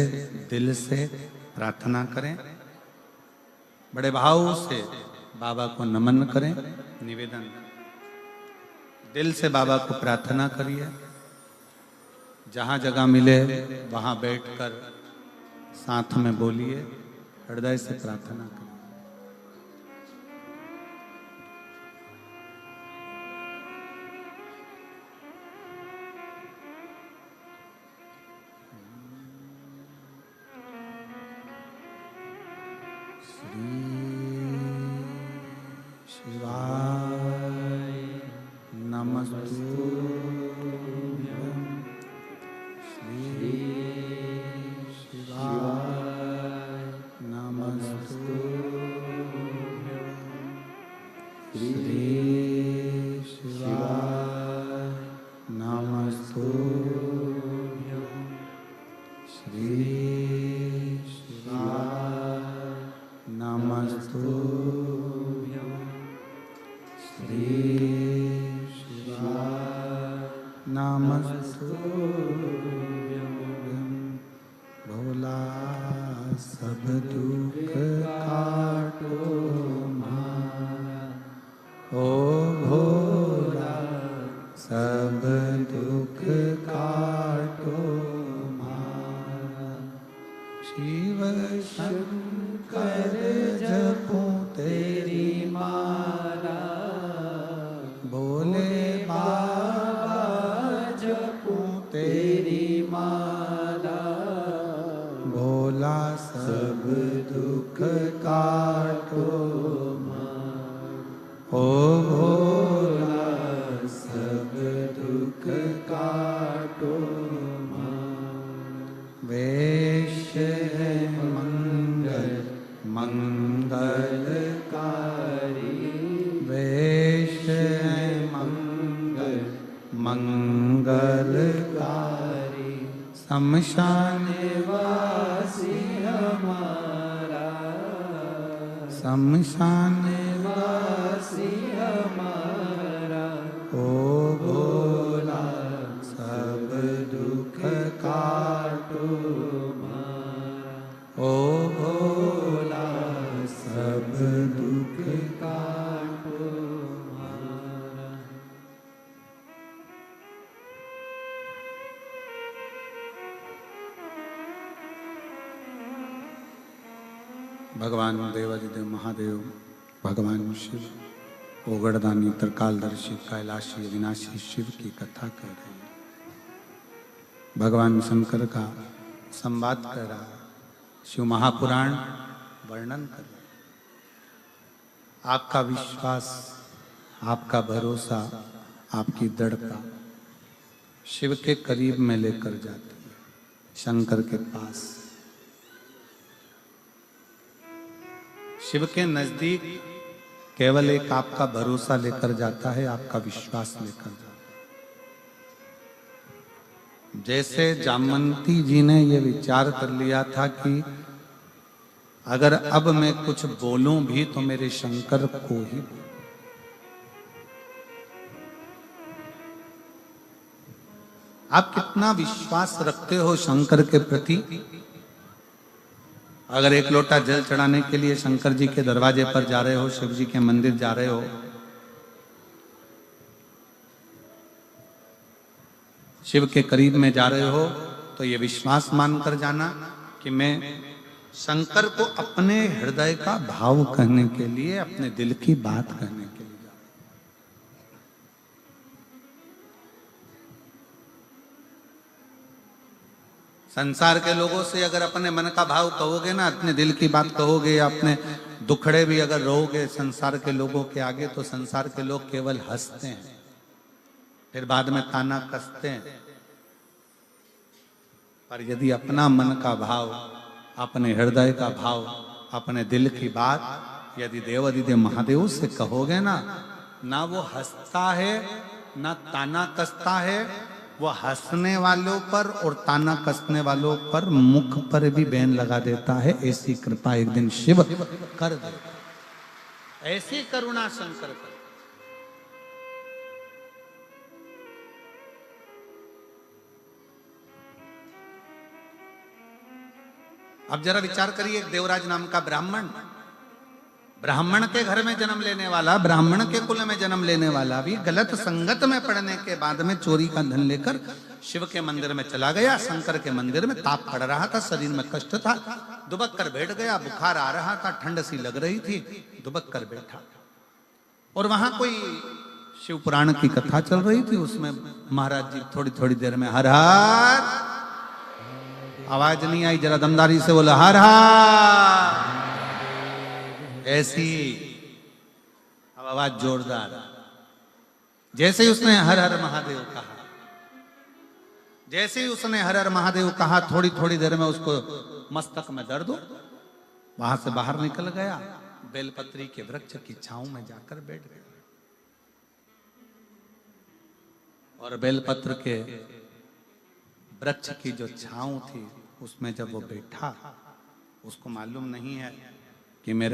दिल से प्रार्थना करें, बड़े भाव से बाबा को नमन करें, निवेदन दिल से बाबा को प्रार्थना करिए। जहां जगह मिले वहां बैठकर साथ में बोलिए, हृदय से प्रार्थना करिए। शिवाय नमस्तुभ्यं। श्री शिवाय नमस्तुभ्यं। श्री शिवाय नमस्तुभ्यं। श्री शिवाय नमस्तुभ्यं। श्री शिवाय नमस्तुभ्यं। भोला सब दुख काटो मारा, ओ भोला सब दुख काटो मारा। शिव शंकर जपो तेरी माला, भोले बाबा जपो तेरी माला। भोला सब दुख काटो मारा, ओ भोला सब दुख काटो मारा। वेश है मंगल मंगलकारी, वेश है मंगल मंगलकारी। शमशान वासी हमारा, शमशान वासी हमारा। ओ भोला सब दुख काटो मारा, ओ भोला सब दुख काटो मारा। भगवान देवाधिदेव महादेव, भगवान शिव ओगड़दानी त्रिकालदर्शी कैलाशी अविनाशी शिव की कथा कर रहे हैं। भगवान शंकर का संवाद कर रहा है, शिव महापुराण वर्णन कर रहे हैं। आपका विश्वास, आपका भरोसा, आपकी दृढ़ता शिव के करीब में लेकर जाती है, शंकर के पास। शिव के नजदीक केवल एक आपका भरोसा लेकर जाता है, आपका विश्वास लेकर जाता है। जैसे जामवंती जी ने यह विचार कर लिया था कि अगर अब मैं कुछ बोलूं भी तो मेरे शंकर को ही बोलूं। आप कितना विश्वास रखते हो शंकर के प्रति? अगर एक लोटा जल चढ़ाने के लिए शंकर जी के दरवाजे पर जा रहे हो, शिव जी के मंदिर जा रहे हो, शिव के करीब में जा रहे हो, तो ये विश्वास मानकर जाना कि मैं शंकर को अपने हृदय का भाव कहने के लिए, अपने दिल की बात कहने के लिए जा रहा हूं। संसार के लोगों से अगर अपने मन का भाव कहोगे ना, अपने दिल की बात कहोगे, अपने दुखड़े भी अगर रहोगे संसार के लोगों के आगे, तो संसार के लोग केवल हंसते हैं, फिर बाद में ताना कसते हैं। पर यदि अपना मन का भाव, अपने हृदय का भाव, अपने दिल की बात यदि देवाधिदेव महादेव से कहोगे ना, ना वो हंसता है ना ताना कसता है, वो हंसने वालों पर और ताना कसने वालों पर मुख पर भी बैन लगा देता है। ऐसी कृपा एक दिन शिव कर दे, ऐसी करुणा शंकर कर। अब जरा विचार करिए, एक देवराज नाम का ब्राह्मण, ब्राह्मण के घर में जन्म लेने वाला, ब्राह्मण के कुल में जन्म लेने वाला भी गलत संगत में पड़ने के बाद में चोरी का धन लेकर शिव के मंदिर में चला गया। शंकर के मंदिर में ताप पड़ रहा था, शरीर में कष्ट था, दुबक कर बैठ गया। बुखार आ रहा था, ठंड सी लग रही थी, दुबक कर बैठा। और वहां कोई शिव पुराण की कथा चल रही थी, उसमें महाराज जी थोड़ी थोड़ी देर में हर हर, आवाज नहीं आई, जरा दमदारी से बोला हर हर, ऐसी अब आवाज जोरदार। जैसे ही उसने हर हर महादेव कहा, जैसे ही उसने हर हर महादेव कहा, थोड़ी थोड़ी देर में उसको मस्तक में दर्द हो, वहां से बाहर निकल गया, बेलपत्री के वृक्ष की छांव में जाकर बैठ गया। और बेलपत्र के वृक्ष की जो छांव थी उसमें जब वो बैठा, उसको मालूम नहीं है कि मैं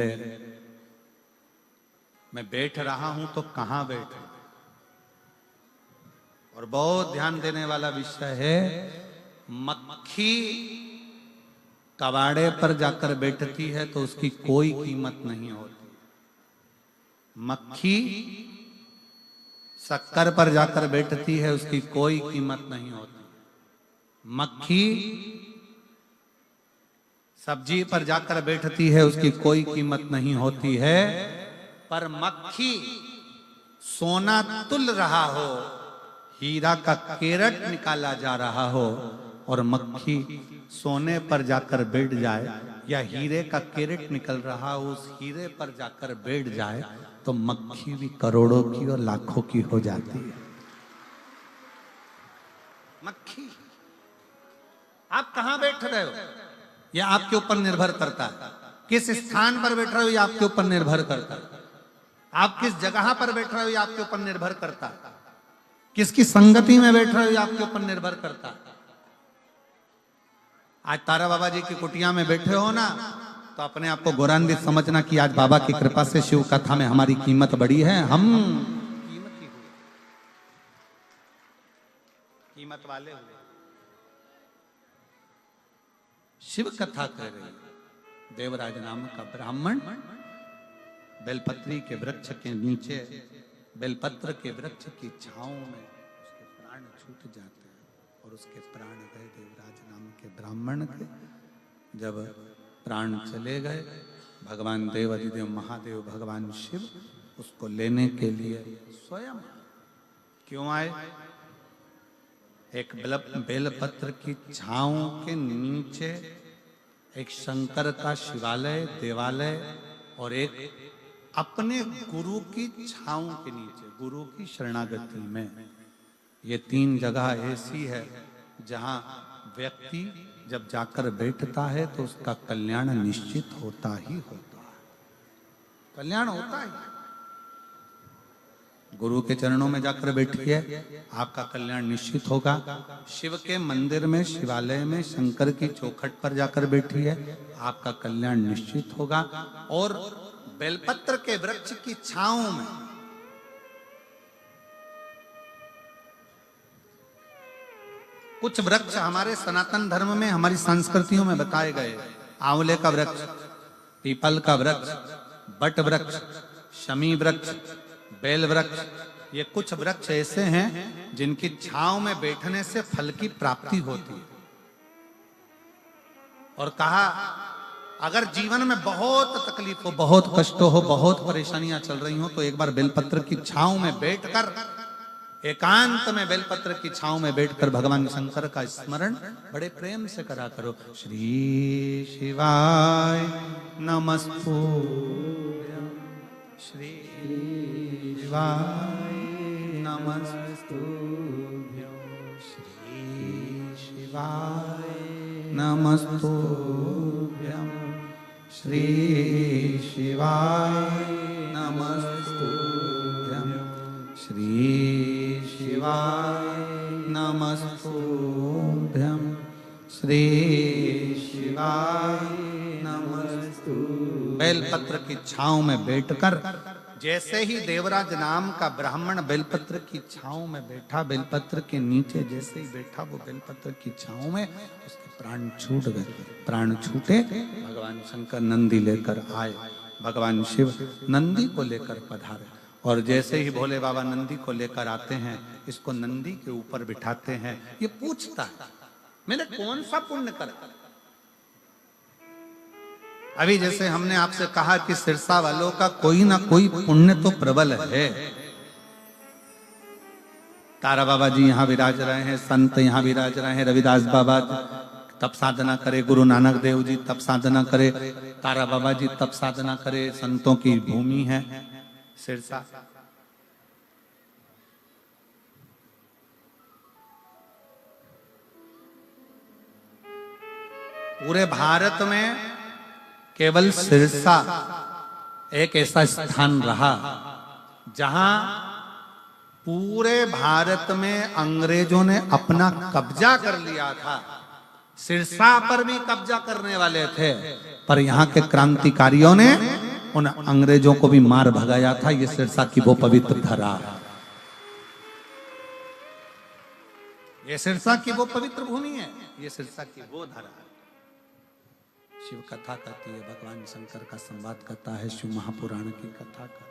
बैठ रहा हूं तो कहां बैठा। और बहुत ध्यान देने वाला विषय है, मक्खी कबाड़े पर जाकर बैठती है तो उसकी कोई कीमत नहीं होती। मक्खी शक्कर पर जाकर बैठती है, उसकी कोई कीमत नहीं होती। मक्खी सब्जी पर जाकर बैठती है, उसकी कोई कीमत नहीं होती है। पर मक्खी सोना तुल रहा हो, हीरा का केरट निकाला जा रहा हो, और मक्खी सोने पर जाकर बैठ जाए, या हीरे का केरट निकल रहा हो, उस हीरे पर जाकर बैठ जाए, तो मक्खी भी करोड़ों की और लाखों की हो जाती है। मक्खी, आप कहां बैठ रहे हो यह आपके ऊपर निर्भर करता है। किस स्थान पर बैठ रहे हो यह आपके ऊपर निर्भर करता है। आप किस जगह पर बैठ रहे हो यह आपके ऊपर निर्भर करता है। किसकी संगति में बैठ रहे हो यह आपके ऊपर निर्भर करता है। आज तारा बाबा जी की कुटिया में बैठे हो ना, तो अपने आप को गौरवान्वित समझना कि आज बाबा की कृपा से शिव कथा में हमारी कीमत बढ़ी है। हम कीमत वाले हुए। शिव कथा कर रही। देवराज नाम का ब्राह्मण बेलपत्री के वृक्ष के नीचे, बेलपत्र के वृक्ष की छांव में उसके प्राण छूट जाते हैं, और उसके प्राण गए देवराज नाम के ब्राह्मण के। जब प्राण चले गए, भगवान देवाधिदेव महादेव भगवान शिव उसको लेने के लिए स्वयं क्यों आए? एक बेलपत्र की छांव के नीचे एक शंकर का शिवालय, देवालय, और एक अपने गुरु की छांव के नीचे, गुरु की शरणागति में। ये तीन जगह ऐसी है जहां व्यक्ति जब जाकर बैठता है तो उसका कल्याण निश्चित होता ही होता है। कल्याण होता ही। गुरु के चरणों में जाकर बैठिए, आपका कल्याण निश्चित होगा। शिव के मंदिर में, शिवालय में, शंकर की चौखट पर जाकर बैठिए, आपका कल्याण निश्चित होगा। और बेलपत्र के वृक्ष की छांव में कुछ वृक्ष हमारे सनातन धर्म में, हमारी संस्कृतियों में बताए गए। आंवले का वृक्ष, पीपल का वृक्ष, बट वृक्ष, शमी वृक्ष, बेल वृक्ष, ये कुछ वृक्ष ऐसे हैं जिनकी छांव में बैठने से फल की प्राप्ति होती है। और कहा अगर जीवन में बहुत तकलीफ हो, बहुत कष्ट हो, बहुत परेशानियां चल रही हो, तो एक बार बेलपत्र की छांव में बैठकर, एकांत में बेलपत्र की छांव में बैठकर भगवान शंकर का स्मरण बड़े प्रेम से करा करो। श्री शिवाय नमस्तुभ्यं, श्री शिवाय नमस्तुभ्यं, श्री शिवाय नमस्तुभ्यं, श्री शिवाय नमस्तुभ्यं श्री शिवाय नमस्तुभ्यं श्री शिवाय नमस्तुभ्यं। बेलपत्र की छांव में बैठकर जैसे ही देवराज नाम का ब्राह्मण बेलपत्र की छांव में बैठा, बेलपत्र के नीचे जैसे ही बैठा वो बेलपत्र की छांव में, उसके प्राण छूट गए। प्राण छूटे, भगवान शंकर नंदी लेकर आए। भगवान शिव नंदी को लेकर पधारे और जैसे ही भोले बाबा नंदी को लेकर आते हैं, इसको नंदी के ऊपर बिठाते हैं। ये पूछता है मैंने कौन सा पुण्य करा। अभी जैसे हमने आपसे कहा कि सिरसा वालों का कोई ना कोई पुण्य तो प्रबल है। तारा बाबा जी यहाँ विराज रहे हैं, संत यहाँ विराज रहे हैं, रविदास बाबा तप साधना करे, गुरु नानक देव जी तप साधना करे, तारा बाबा जी तप साधना करे, संतों की भूमि है सिरसा। पूरे भारत में केवल सिरसा एक ऐसा स्थान रहा जहां पूरे भारत में अंग्रेजों ने अपना कब्जा कर लिया था। सिरसा पर भी कब्जा करने वाले थे, पर यहाँ के क्रांतिकारियों ने उन अंग्रेजों को भी मार भगाया था। ये सिरसा की वो पवित्र धरा है, ये सिरसा की वो पवित्र भूमि है, ये सिरसा की वो धरा है। शिव कथा कहती है, भगवान शंकर का संवाद करता है, शिव महापुराण की कथा कहती है।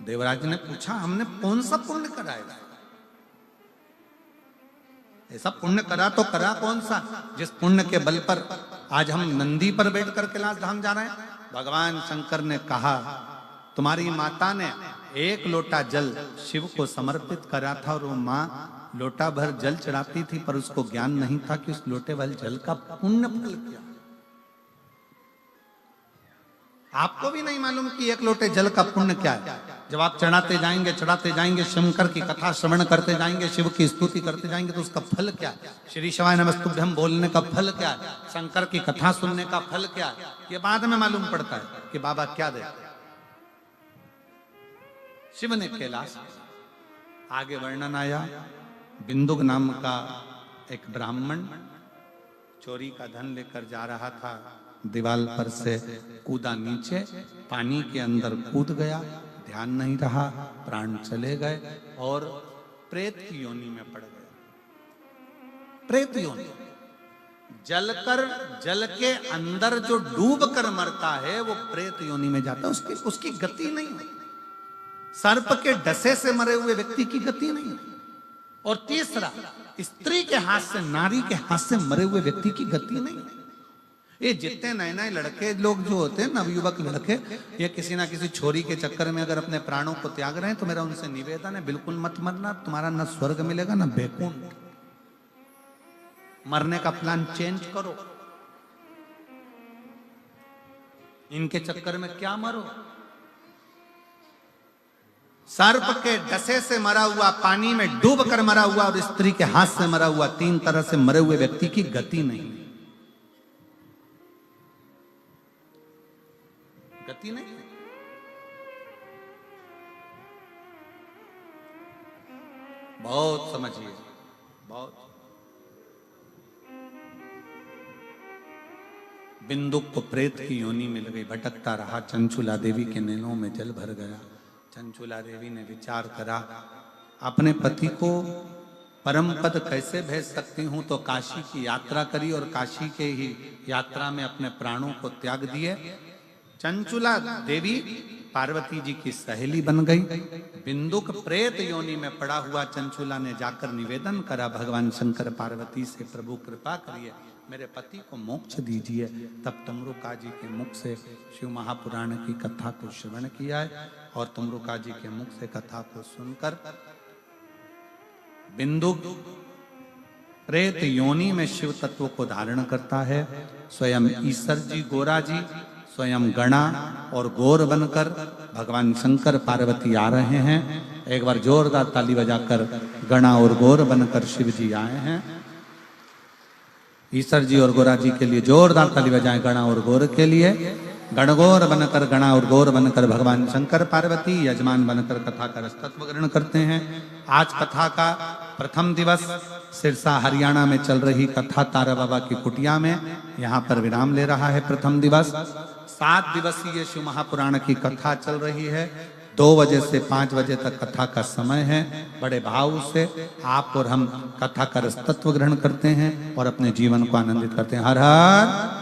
देवराज ने पूछा हमने कौन सा पुण्य कराया? ऐसा पुण्य करा तो करा कौन सा जिस पुण्य के बल पर आज हम नंदी पर बैठकर कैलाश धाम जा रहे हैं। भगवान शंकर ने कहा तुम्हारी माता ने एक लोटा जल शिव को समर्पित करा था और वो माँ लोटा भर जल चढ़ाती थी, पर उसको ज्ञान नहीं था कि उस लोटे भर जल का पुण्य फल क्या। आपको भी नहीं मालूम कि एक लोटे जल का पुण्य क्या है। जब आप चढ़ाते जाएंगे शंकर की कथा श्रवण करते जाएंगे, शिव की स्तुति करते जाएंगे, तो उसका फल क्या है। श्री शिवाय नमस्तुभ्यं बोलने का फल क्या है, शंकर की कथा सुनने का फल क्या है, ये बाद में मालूम पड़ता है कि बाबा क्या दे। शिव ने कैलाश, आगे वर्णन आया, बिंदुक नाम का एक ब्राह्मण चोरी का धन लेकर जा रहा था, दीवार पर से कूदा नीचे, पानी के अंदर कूद गया, ध्यान नहीं रहा, प्राण चले गए और प्रेत की योनि में पड़ गया। प्रेत योनि, जल के अंदर जो डूब कर मरता है वो प्रेत योनि में जाता है, उसकी गति नहीं है। सर्प के डसे से मरे हुए व्यक्ति की गति नहीं है। और तीसरा, स्त्री के हाथ से, नारी के हाथ से मरे हुए व्यक्ति की गति नहीं है। ये जितने नए नए लड़के लोग जो होते हैं, नवयुवक लड़के, ये किसी ना किसी छोरी के चक्कर में अगर अपने प्राणों को त्याग रहे हैं, तो मेरा उनसे निवेदन है बिल्कुल मत मरना। तुम्हारा न स्वर्ग मिलेगा न बैकुंठ। मरने का प्लान चेंज करो, इनके चक्कर में क्या मरो। सर्प के डसे से मरा हुआ, पानी में डूब कर मरा हुआ और स्त्री के हाथ से मरा हुआ, तीन तरह से मरे हुए व्यक्ति की गति नहीं, गति नहीं। बहुत समझिए, बहुत। बिंदुक को प्रेत की योनि मिल गई, भटकता रहा, चंचुला देवी के नैनों में जल भर गया। चंचुला देवी ने विचार करा, अपने पति को परम पद कैसे भेज सकती हूं, तो काशी की यात्रा करी और काशी के ही यात्रा में अपने प्राणों को त्याग दिए। चंचुला देवी पार्वती जी की सहेली बन गई। बिंदुक प्रेत योनि में पड़ा हुआ चंचुला ने जाकर निवेदन करा भगवान शंकर पार्वती से, प्रभु कृपा करिए मेरे पति को मोक्ष दीजिए। तब तमरुका जी के मुख से शिव महापुराण की कथा को श्रवण किया है और तमरुका जी के मुख से कथा को सुनकर बिंदुक प्रेत योनि में शिव तत्व को धारण करता है। स्वयं ईश्वर जी, गोरा जी, स्वयं गणा और गौर बनकर भगवान शंकर पार्वती आ रहे हैं। एक बार जोरदार ताली बजाकर गणा और गौर बनकर शिव जी आए हैं। ईश्वर जी और गोरा जी के लिए जोरदार ताली बजाएं। गणा और गौर के लिए, गणगौर बनकर गणा और गौर बनकर भगवान शंकर पार्वती यजमान बनकर कथा का रसतत्व ग्रहण करते हैं। आज कथा का प्रथम दिवस सिरसा हरियाणा में चल रही कथा तारा बाबा की कुटिया में यहाँ पर विराम ले रहा है। प्रथम दिवस 7 दिवसीय शिव महापुराण की कथा चल रही है। 2 बजे से 5 बजे तक कथा का समय है। बड़े भाव से आप और हम कथा का रसतत्व ग्रहण करते हैं और अपने जीवन को आनंदित करते हैं। हर हर